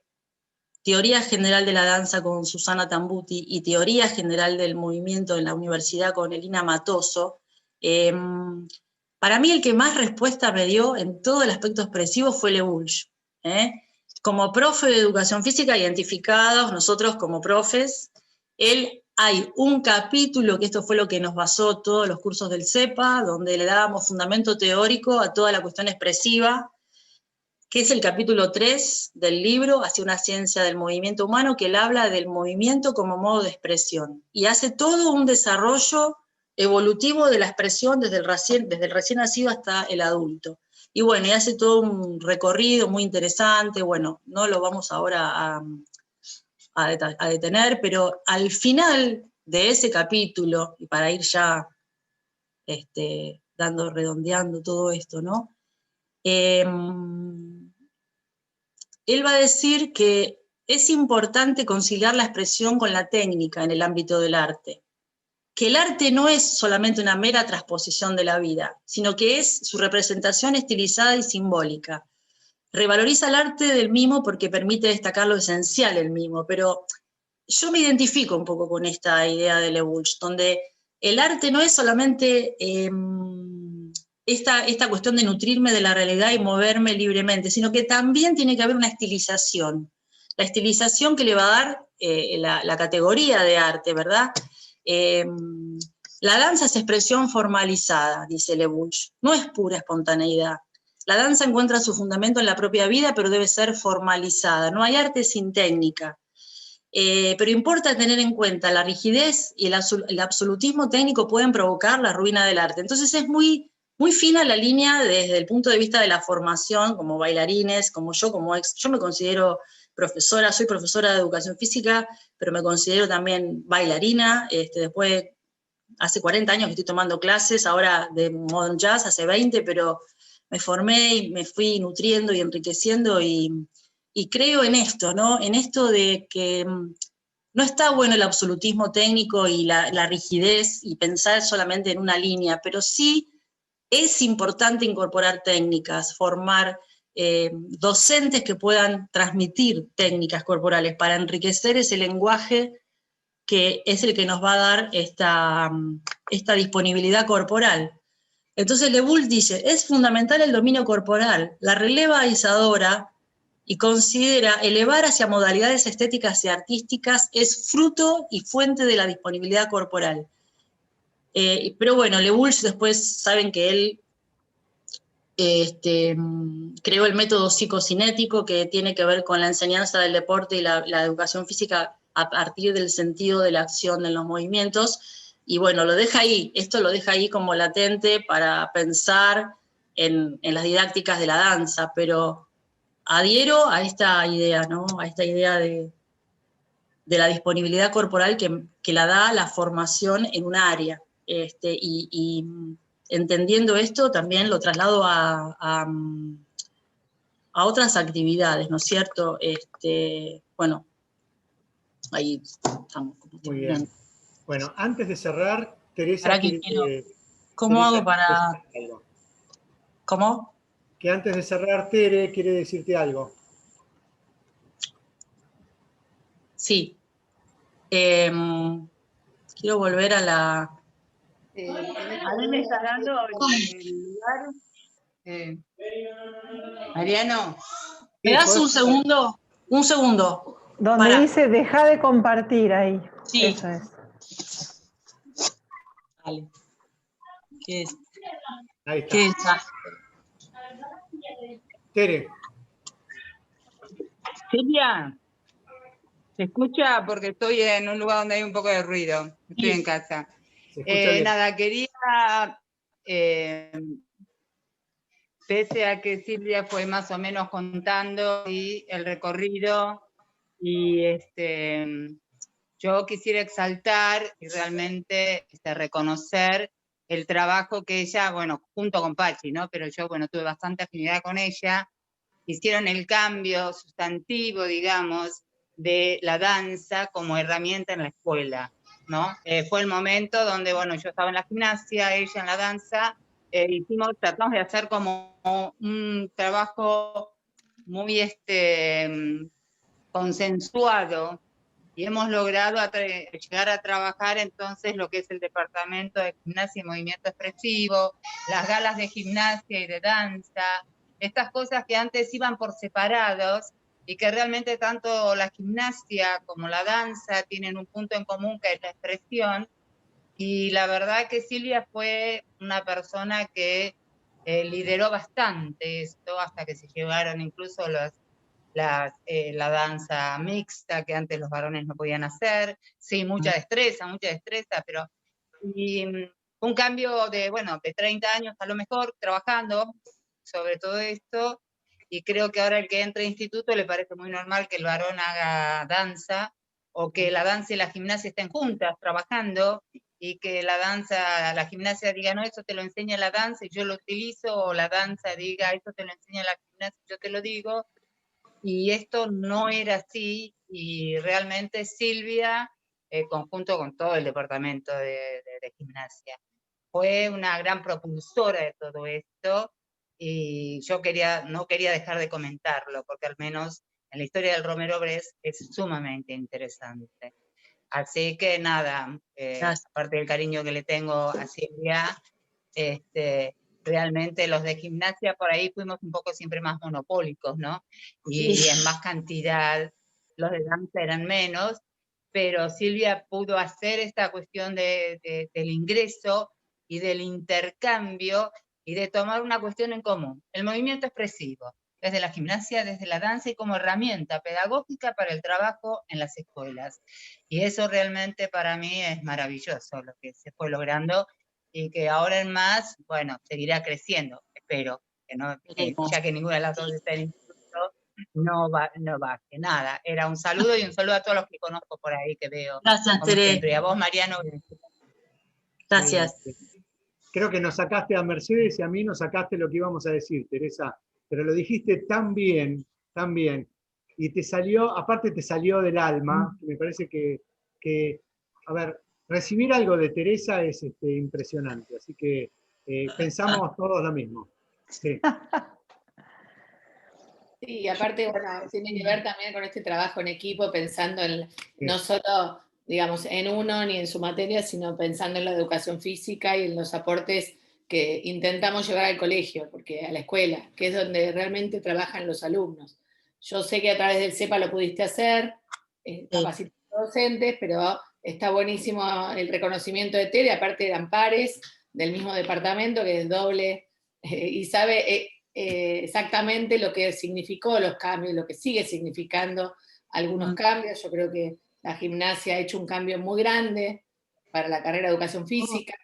Teoría General de la Danza con Susana Tambuti y Teoría General del Movimiento en la universidad con Elina Matoso, para mí el que más respuesta me dio en todo el aspecto expresivo fue LeBouche. Como profe de educación física identificados, nosotros como profes, hay un capítulo, que esto fue lo que nos basó todos los cursos del CEPA, donde le dábamos fundamento teórico a toda la cuestión expresiva, que es el capítulo 3 del libro Hacia una ciencia del movimiento humano, que él habla del movimiento como modo de expresión, y hace todo un desarrollo evolutivo de la expresión desde el recién nacido hasta el adulto. Y bueno, y hace todo un recorrido muy interesante. Bueno, no lo vamos ahora a detener, pero al final de ese capítulo, y para ir ya redondeando todo esto, ¿no? Él va a decir que es importante conciliar la expresión con la técnica en el ámbito del arte, que el arte no es solamente una mera transposición de la vida, sino que es su representación estilizada y simbólica. Revaloriza el arte del mimo porque permite destacar lo esencial del mimo, pero yo me identifico un poco con esta idea de LeBouche, donde el arte no es solamente esta cuestión de nutrirme de la realidad y moverme libremente, sino que también tiene que haber una estilización. La estilización que le va a dar la categoría de arte, ¿verdad? La danza es expresión formalizada, dice LeBouche, no es pura espontaneidad. La danza encuentra su fundamento en la propia vida, pero debe ser formalizada. No hay arte sin técnica. Pero importa tener en cuenta la rigidez y el absolutismo técnico pueden provocar la ruina del arte. Entonces es muy fina la línea desde el punto de vista de la formación, como bailarines, como yo me considero profesora, soy profesora de educación física, pero me considero también bailarina. Después, hace 40 años que estoy tomando clases, ahora de Modern Jazz, hace 20, pero me formé y me fui nutriendo y enriqueciendo, y creo en esto, ¿no? En esto de que no está bueno el absolutismo técnico y la rigidez y pensar solamente en una línea, pero sí es importante incorporar técnicas, formar docentes que puedan transmitir técnicas corporales para enriquecer ese lenguaje que es el que nos va a dar esta disponibilidad corporal. Entonces LeBouche dice, es fundamental el dominio corporal, la releva Isadora, y considera elevar hacia modalidades estéticas y artísticas es fruto y fuente de la disponibilidad corporal. Pero bueno, Lewulf después saben que él creó el método psicocinético, que tiene que ver con la enseñanza del deporte y la educación física a partir del sentido de la acción en los movimientos. Y bueno, lo deja ahí, esto lo deja ahí como latente para pensar en las didácticas de la danza, pero adhiero a esta idea, ¿no? A esta idea de la disponibilidad corporal que la da la formación en un área. Y entendiendo esto, también lo traslado a otras actividades, ¿no es cierto? Bueno, ahí estamos. Muy bien. Bueno, antes de cerrar, Teresa, ¿Para qué quiero? ¿Cómo Teresa hago para...? algo. ¿Cómo? Que antes de cerrar, Tere quiere decirte algo. Sí. Quiero volver a la... A mí me está dando el lugar. Mariano. ¿Me das un segundo? Un segundo. Donde dice deja de compartir ahí. Sí. Eso es. Vale. ¿Qué es? Ahí está. ¿Qué está? Tere. Silvia, ¿se escucha? Porque estoy en un lugar donde hay un poco de ruido. Estoy en casa. Se escucha bien. Nada, quería, pese a que Silvia fue más o menos contando el recorrido, y yo quisiera exaltar y realmente reconocer el trabajo que ella, bueno, junto con Pachi, ¿no? Pero yo, bueno, tuve bastante afinidad con ella, hicieron el cambio sustantivo, digamos, de la danza como herramienta en la escuela, ¿no? Fue el momento donde, bueno, yo estaba en la gimnasia, ella en la danza, tratamos de hacer como un trabajo muy consensuado, y hemos logrado llegar a trabajar entonces lo que es el departamento de gimnasia y movimiento expresivo, las galas de gimnasia y de danza, estas cosas que antes iban por separados y que realmente tanto la gimnasia como la danza tienen un punto en común, que es la expresión. Y la verdad que Silvia fue una persona que lideró bastante esto, hasta que se llegaron incluso la danza mixta, que antes los varones no podían hacer. Sí, mucha destreza, pero un cambio de 30 años a lo mejor trabajando sobre todo esto, y creo que ahora el que entra a instituto le parece muy normal que el varón haga danza, o que la danza y la gimnasia estén juntas trabajando, y que la gimnasia diga, no, eso te lo enseña la danza y yo lo utilizo, o la danza diga, eso te lo enseña la gimnasia y yo te lo digo. Y esto no era así, y realmente Silvia, conjunto con todo el departamento de gimnasia, fue una gran propulsora de todo esto, y yo no quería dejar de comentarlo, porque al menos en la historia del Romero Brest es sumamente interesante. Así que nada, aparte del cariño que le tengo a Silvia, realmente los de gimnasia por ahí fuimos un poco siempre más monopólicos, ¿no? Y en más cantidad, los de danza eran menos, pero Silvia pudo hacer esta cuestión del ingreso y del intercambio, y de tomar una cuestión en común, el movimiento expresivo, desde la gimnasia, desde la danza, y como herramienta pedagógica para el trabajo en las escuelas. Y eso realmente para mí es maravilloso, lo que se fue logrando, y que ahora en más, bueno, seguirá creciendo, espero, que no, ya que ninguna de las dos está en instituto, no baje. Nada, era un saludo, y un saludo a todos los que conozco por ahí, que veo. Gracias, Tere. Y a vos, Mariano. Gracias. Creo que nos sacaste a Mercedes y a mí nos sacaste lo que íbamos a decir, Teresa, pero lo dijiste tan bien, y te salió, aparte te salió del alma, me parece que a ver, recibir algo de Teresa es impresionante, así que pensamos todos lo mismo. Sí. Sí, aparte, bueno, tiene que ver también con este trabajo en equipo, pensando en no solo, digamos, en uno ni en su materia, sino pensando en la educación física y en los aportes que intentamos llevar al colegio, porque a la escuela, que es donde realmente trabajan los alumnos. Yo sé que a través del CEPA lo pudiste hacer, capacitando docentes, pero está buenísimo el reconocimiento de Tere, aparte de Ampares, del mismo departamento, que es doble, y sabe exactamente lo que significó los cambios, lo que sigue significando algunos cambios. Yo creo que la gimnasia ha hecho un cambio muy grande para la carrera de educación física,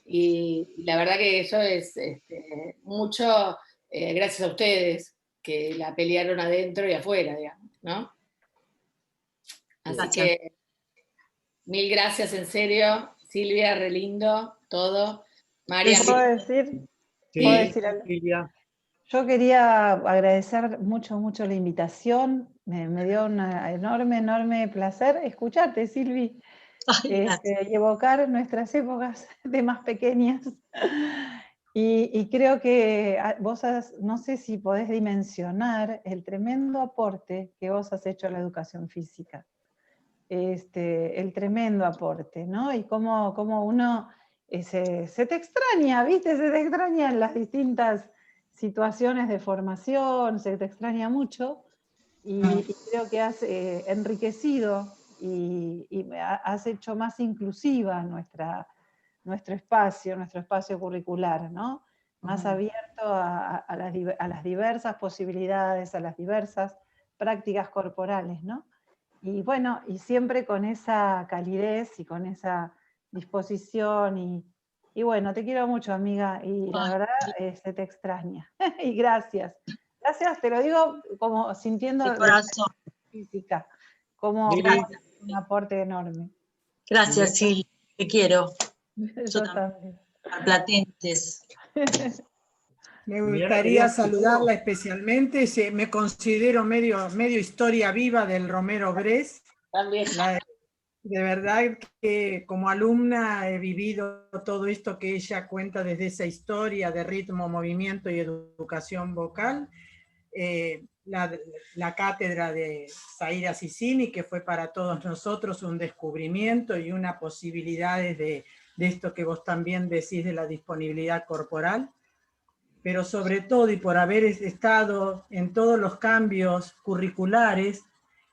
y la verdad que eso es mucho gracias a ustedes, que la pelearon adentro y afuera, digamos, ¿no? Así Gracias. que mil gracias, en serio, Silvia, re lindo, todo. María, ¿Puedo decir? Sí, ¿Puedo decir algo? Silvia. Yo quería agradecer mucho, mucho la invitación. Me dio un enorme placer escucharte, Silvi, Ay, gracias. y evocar nuestras épocas de más pequeñas. Y creo que vos no sé si podés dimensionar el tremendo aporte que vos has hecho a la educación física. El tremendo aporte, ¿no? Y cómo uno se te extraña, ¿viste? Se te extrañan las distintas situaciones de formación, se te extraña mucho, y creo que has enriquecido y has hecho más inclusiva nuestro espacio curricular, ¿no? Más abierto a las diversas posibilidades, a las diversas prácticas corporales, ¿no? Y bueno, y siempre con esa calidez y con esa disposición, y bueno, te quiero mucho, amiga, y la verdad se te extraña. Y gracias. Gracias, te lo digo como sintiendo De corazón. física, como un aporte enorme. Gracias, Sil, te quiero. Yo también. Marplatenses. Me gustaría saludarla especialmente. Me considero medio historia viva del Romero Brés. también. De verdad que como alumna he vivido todo esto que ella cuenta desde esa historia de ritmo, movimiento y educación vocal. La cátedra de Zaira Sicini, que fue para todos nosotros un descubrimiento y una posibilidad de esto que vos también decís de la disponibilidad corporal. Pero sobre todo, y por haber estado en todos los cambios curriculares,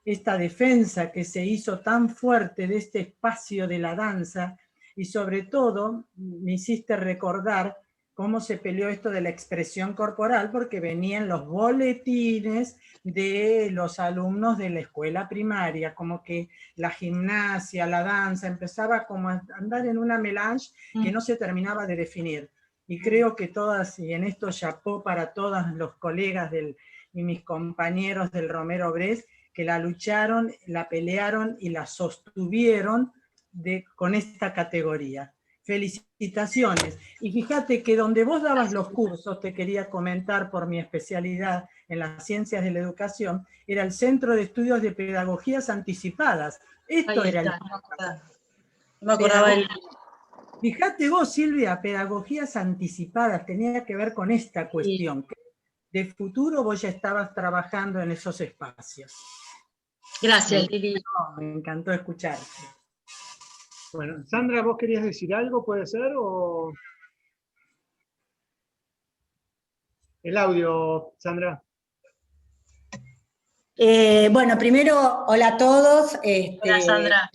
esta defensa que se hizo tan fuerte de este espacio de la danza, y sobre todo me hiciste recordar cómo se peleó esto de la expresión corporal, porque venían los boletines de los alumnos de la escuela primaria, como que la gimnasia, la danza, empezaba como a andar en una melange que no se terminaba de definir. Y creo que todas, y en esto chapó para todos los colegas y mis compañeros del Romero Brés, que la lucharon, la pelearon y la sostuvieron con esta categoría. Felicitaciones. Y fíjate que donde vos dabas los cursos, te quería comentar por mi especialidad en las ciencias de la educación, era el Centro de Estudios de Pedagogías Anticipadas. Esto Ahí era está, no me acordaba el... Fíjate vos, Silvia, pedagogías anticipadas, tenía que ver con esta cuestión. Sí. De futuro vos ya estabas trabajando en esos espacios. Gracias, Lili. Me encantó escucharte. Bueno, Sandra, ¿vos querías decir algo, puede ser? ¿O... El audio, Sandra. Bueno, primero, hola a todos. Hola, Sandra.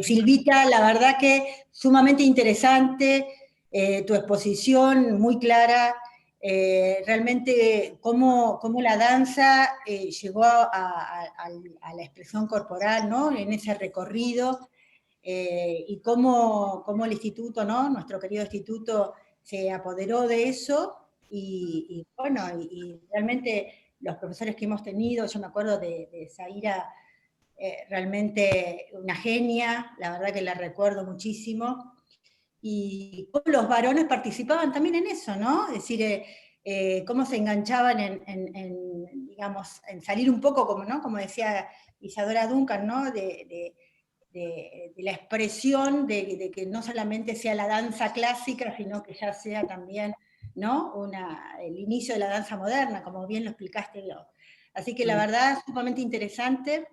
Silvita, la verdad que sumamente interesante tu exposición, muy clara. Realmente cómo la danza llegó a la expresión corporal, ¿no? En ese recorrido, y cómo el instituto, ¿no? Nuestro querido instituto se apoderó de eso, y bueno, y realmente los profesores que hemos tenido, yo me acuerdo de Zaira, realmente una genia, la verdad que la recuerdo muchísimo, y cómo los varones participaban también en eso, ¿no? Es decir, cómo se enganchaban digamos, en salir un poco, como, ¿no? Como decía Isadora Duncan, ¿no? De la expresión de que no solamente sea la danza clásica, sino que ya sea también, ¿no? El inicio de la danza moderna, como bien lo explicaste vos. Así que la verdad, sumamente interesante.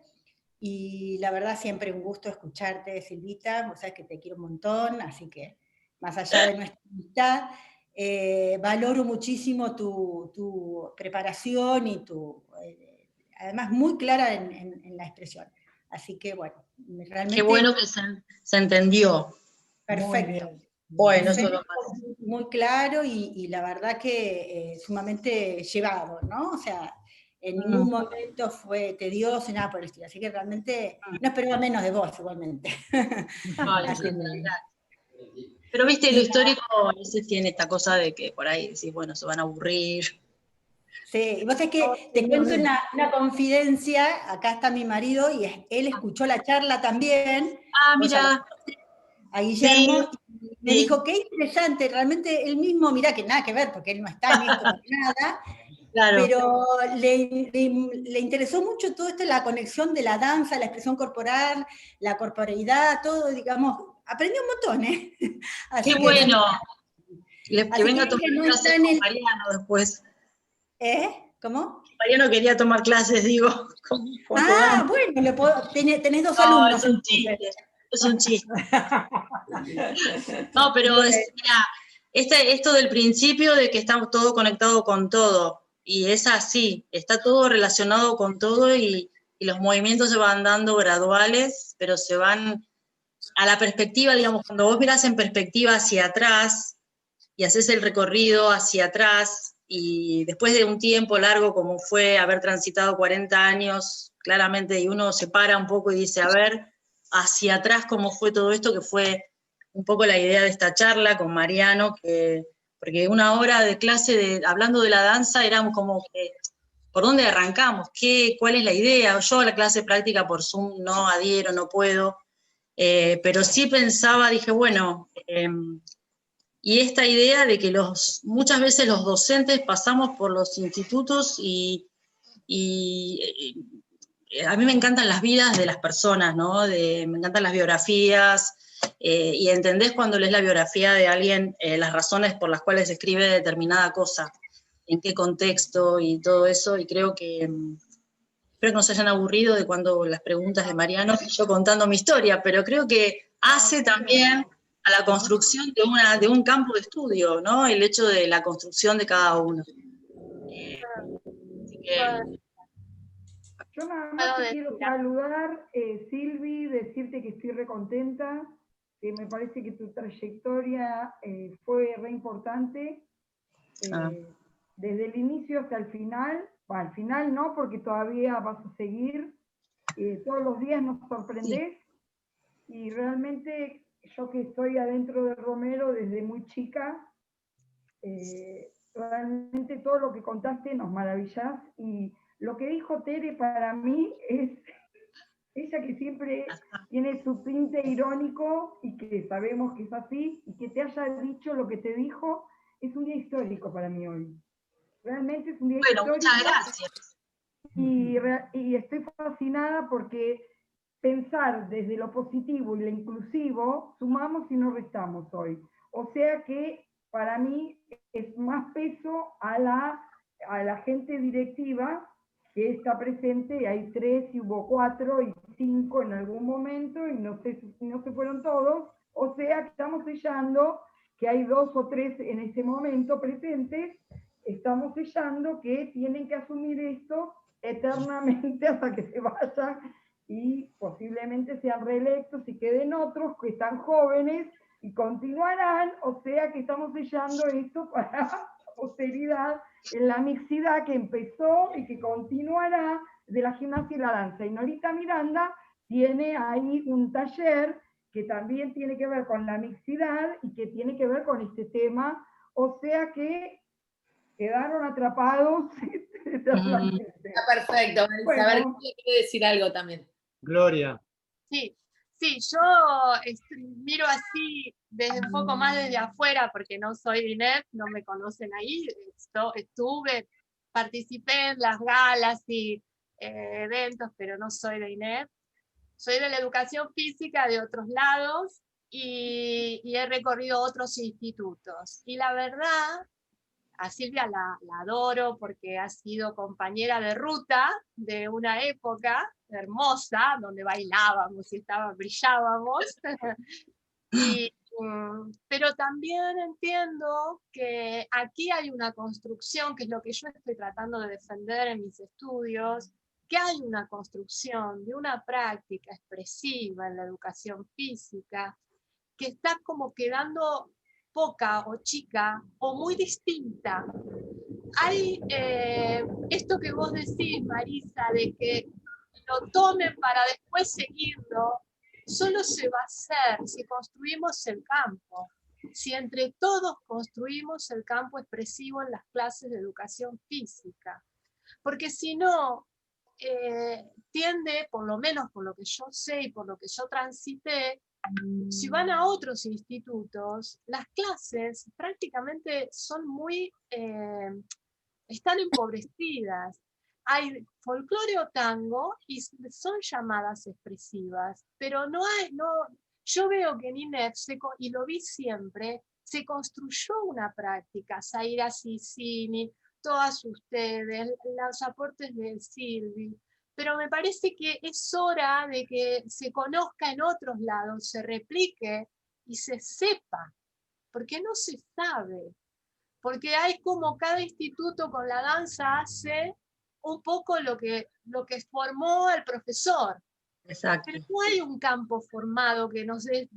Y la verdad siempre un gusto escucharte, Silvita, vos sabés que te quiero un montón, así que más allá de nuestra amistad, valoro muchísimo tu preparación y además muy clara en la expresión. Así que bueno, realmente... Qué bueno que se entendió. Perfecto. Bueno, eso eso es lo más. Muy claro y la verdad que sumamente llevado, ¿no? O sea, en ningún momento fue tedioso ni nada por el estilo. Así que realmente no esperaba menos de vos, igualmente. Ay, sí, pero viste, lo histórico a veces tiene esta cosa de que por ahí decís, bueno, se van a aburrir. Sí, y vos sabés que te cuento una confidencia, acá está mi marido y él escuchó la charla también. Ah, mira. A Guillermo, Sí, y me dijo, qué interesante, realmente él mismo, mirá que nada que ver, porque él no está en esto para nada, claro. pero le interesó mucho todo esto, la conexión de la danza, la expresión corporal, la corporeidad, todo, digamos, aprendió un montón, ¿eh? Así qué que, bueno. Que venga a tomar clases con Mariano después. ¿Cómo? Mariano quería tomar clases, digo. Bueno, tenés dos alumnos. Es un chiste, es un chiste. No, pero mira, esto del principio de que está todo conectado con todo, y es así, está todo relacionado con todo y los movimientos se van dando graduales, pero se van a la perspectiva, digamos, cuando vos mirás en perspectiva hacia atrás y haces el recorrido hacia atrás, y después de un tiempo largo como fue haber transitado 40 años, claramente, y uno se para un poco y dice, a ver, hacia atrás cómo fue todo esto, que fue un poco la idea de esta charla con Mariano, porque una hora de clase hablando de la danza era como que, ¿por dónde arrancamos? ¿Cuál es la idea? Yo a la clase práctica por Zoom no adhiero, no puedo, pero sí pensaba, dije, bueno, y esta idea de que muchas veces los docentes pasamos por los institutos y a mí me encantan las vidas de las personas, ¿no? Me encantan las biografías, y entendés cuando lees la biografía de alguien las razones por las cuales escribe determinada cosa, en qué contexto y todo eso, y creo que espero que no se hayan aburrido de cuando las preguntas de Mariano, yo contando mi historia, pero creo que hace también a la construcción de un campo de estudio, ¿no? El hecho de la construcción de cada uno. Así que, yo nada más te quiero saludar, Silvi, decirte que estoy recontenta, que me parece que tu trayectoria fue re importante, desde el inicio hasta el final. Al final no, porque todavía vas a seguir, todos los días nos sorprendés, y realmente yo que estoy adentro de Romero desde muy chica, realmente todo lo que contaste nos maravillás, y lo que dijo Tere para mí es, ella que siempre tiene su tinte irónico y que sabemos que es así, y que te haya dicho lo que te dijo, es un día histórico para mí hoy. Realmente es un día histórico. Bueno, muchas gracias. Y estoy fascinada porque pensar desde lo positivo y lo inclusivo, sumamos y no restamos hoy. O sea que para mí es más peso a la gente directiva que está presente, hay 3 y hubo 4 y 5 en algún momento, y no sé si no se fueron todos, o sea que estamos sellando que hay 2 o 3 en ese momento presentes, estamos sellando que tienen que asumir esto eternamente hasta que se vayan, y posiblemente sean reelectos y queden otros que están jóvenes y continuarán, o sea que estamos sellando esto para la posteridad, en la mixidad que empezó y que continuará de la gimnasia y la danza. Y Norita Miranda tiene ahí un taller que también tiene que ver con la mixidad y que tiene que ver con este tema, o sea que quedaron atrapados. Está perfecto, Marisa. Bueno. A ver, quiere decir algo también. Gloria. Sí, yo miro así desde un poco más desde afuera, porque no soy de INEF, no me conocen ahí, participé en las galas y eventos, pero no soy de INEF. Soy de la educación física de otros lados y he recorrido otros institutos. Y la verdad, a Silvia la adoro porque ha sido compañera de ruta de una época hermosa, donde bailábamos y brillábamos. Pero también entiendo que aquí hay una construcción, que es lo que yo estoy tratando de defender en mis estudios, que hay una construcción de una práctica expresiva en la educación física que está como quedando poca o chica o muy distinta. Hay esto que vos decís, Marisa, de que lo tomen para después seguirlo, solo se va a hacer si construimos el campo, si entre todos construimos el campo expresivo en las clases de educación física. Porque si no, tiende, por lo menos por lo que yo sé y por lo que yo transité, si van a otros institutos, las clases prácticamente son muy, están empobrecidas. Hay folclore o tango y son llamadas expresivas, pero no hay, yo veo que en INEF, y lo vi siempre, se construyó una práctica, Zaira Sicini, todas ustedes, los aportes de Silvi, pero me parece que es hora de que se conozca en otros lados, se replique y se sepa, porque no se sabe, porque hay como cada instituto con la danza hace un poco lo que formó el profesor. Exacto. Pero no hay un campo formado que nos dé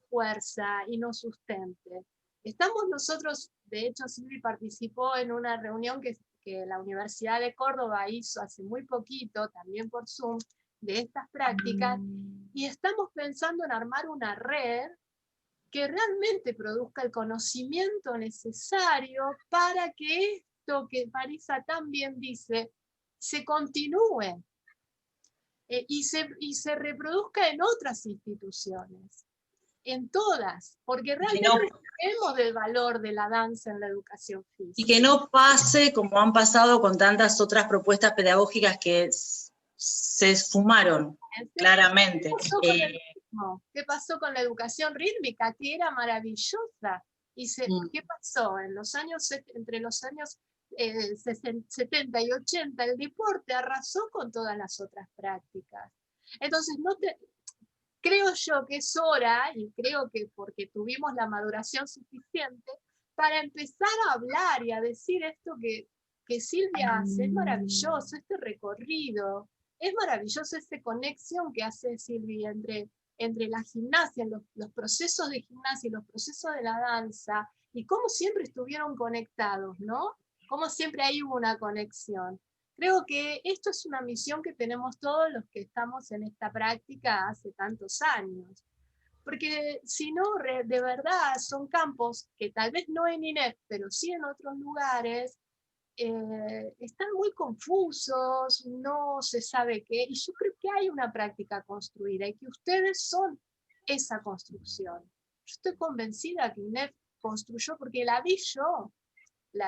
fuerza y nos sustente. Estamos nosotros, de hecho Silvi participó en una reunión que la Universidad de Córdoba hizo hace muy poquito, también por Zoom, de estas prácticas, y estamos pensando en armar una red que realmente produzca el conocimiento necesario para que esto que Marisa también dice, se continúe y se reproduzca en otras instituciones, en todas, porque realmente sabemos del valor de la danza en la educación física. Y que no pase como han pasado con tantas otras propuestas pedagógicas que se esfumaron, claramente. ¿Qué pasó con la educación rítmica? Que era maravillosa. ¿Y qué pasó? Entre los años 70 y 80, el deporte arrasó con todas las otras prácticas. Entonces, creo yo que es hora, y creo que porque tuvimos la maduración suficiente, para empezar a hablar y a decir esto que Silvia hace. Es maravilloso este recorrido, es maravilloso esta conexión que hace Silvia entre la gimnasia, los procesos de gimnasia y los procesos de la danza, y cómo siempre estuvieron conectados, ¿no? Cómo siempre ahí hubo una conexión. Creo que esto es una misión que tenemos todos los que estamos en esta práctica hace tantos años. Porque si no, de verdad, son campos que tal vez no en INEF, pero sí en otros lugares, están muy confusos, no se sabe qué, y yo creo que hay una práctica construida y que ustedes son esa construcción. Yo estoy convencida que INEF construyó, porque la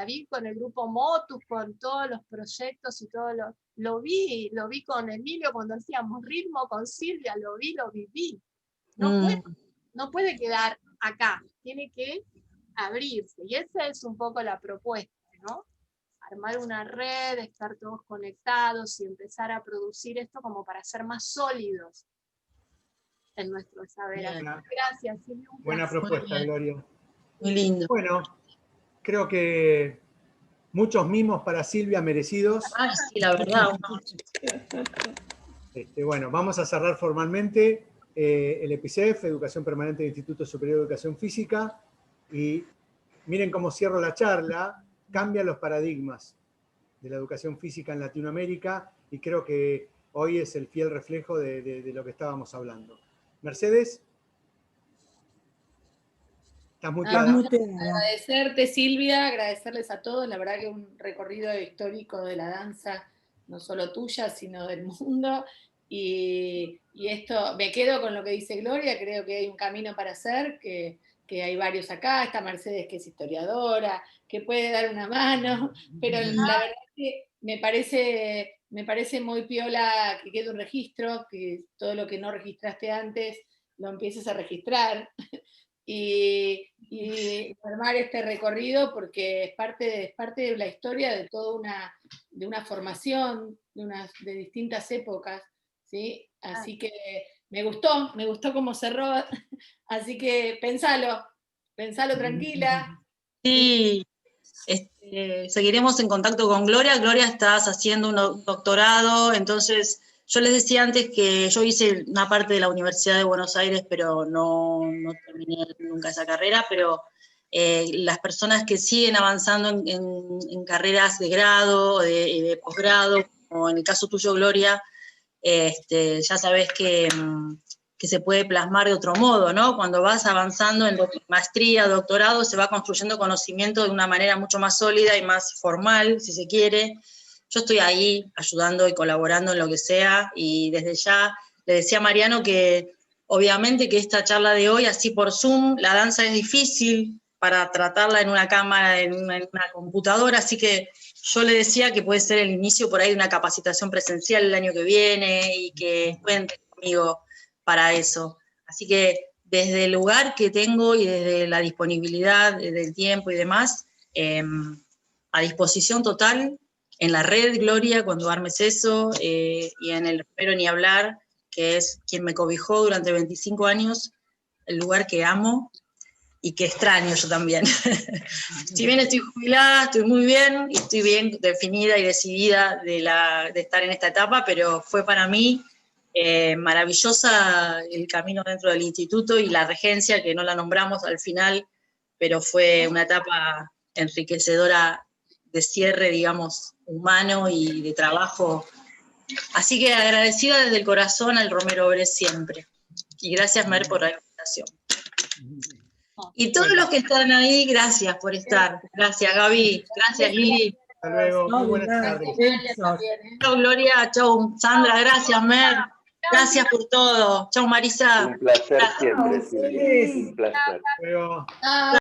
vi con el grupo Motus, con todos los proyectos y todo lo vi con Emilio cuando hacíamos ritmo, con Silvia, lo viví. No puede quedar acá, tiene que abrirse, y esa es un poco la propuesta, ¿no? Armar una red, estar todos conectados y empezar a producir esto como para ser más sólidos en nuestro saber. Gracias, Silvia. Buena propuesta, Gloria. Muy lindo. Bueno, creo que muchos mimos para Silvia merecidos. Sí, la verdad. Bueno, vamos a cerrar formalmente el EPICEF, Educación Permanente del Instituto Superior de Educación Física, y miren cómo cierro la charla. Cambian los paradigmas de la educación física en Latinoamérica, y creo que hoy es el fiel reflejo de lo que estábamos hablando. Mercedes. Estás muteada. Agradecerte, Silvia, agradecerles a todos, la verdad que un recorrido histórico de la danza, no solo tuya, sino del mundo, y esto, me quedo con lo que dice Gloria, creo que hay un camino para hacer, que hay varios acá, está Mercedes que es historiadora, que puede dar una mano, pero la verdad que me parece muy piola que quede un registro, que todo lo que no registraste antes lo empieces a registrar, y armar este recorrido, porque es parte de la historia de toda una formación de distintas épocas, ¿sí? Así que me gustó cómo cerró, así que pensalo tranquila. Sí, seguiremos en contacto con Gloria. Gloria, estás haciendo un doctorado, entonces yo les decía antes que yo hice una parte de la Universidad de Buenos Aires, pero no terminé nunca esa carrera, pero las personas que siguen avanzando en carreras de grado, de posgrado, como en el caso tuyo, Gloria, ya sabés que se puede plasmar de otro modo, ¿no? Cuando vas avanzando en maestría, doctorado, se va construyendo conocimiento de una manera mucho más sólida y más formal, si se quiere. Yo estoy ahí ayudando y colaborando en lo que sea, y desde ya le decía a Mariano que obviamente que esta charla de hoy, así por Zoom, la danza es difícil para tratarla en una cámara, en una computadora, así que yo le decía que puede ser el inicio por ahí de una capacitación presencial el año que viene, y que cuenten conmigo para eso. Así que desde el lugar que tengo y desde la disponibilidad del tiempo y demás, a disposición total, en la red, Gloria, cuando armes eso, y en el Romero ni hablar, que es quien me cobijó durante 25 años, el lugar que amo y que extraño yo también. Si bien estoy jubilada, estoy muy bien, y estoy bien definida y decidida de estar en esta etapa, pero fue para mí maravillosa el camino dentro del instituto y la regencia, que no la nombramos al final, pero fue una etapa enriquecedora de cierre, digamos, humano y de trabajo. Así que agradecida desde el corazón al Romero Brest siempre. Y gracias, Mer, por la invitación. Y todos los que están ahí, gracias por estar. Gracias, Gaby. Gracias, Lili. Hasta luego. Muy buenas tardes. Chau, Gloria. Chau, Sandra. Gracias, Mer. Gracias por todo. Chau, Marisa. Un placer siempre, Silvia. Un placer. Hasta luego.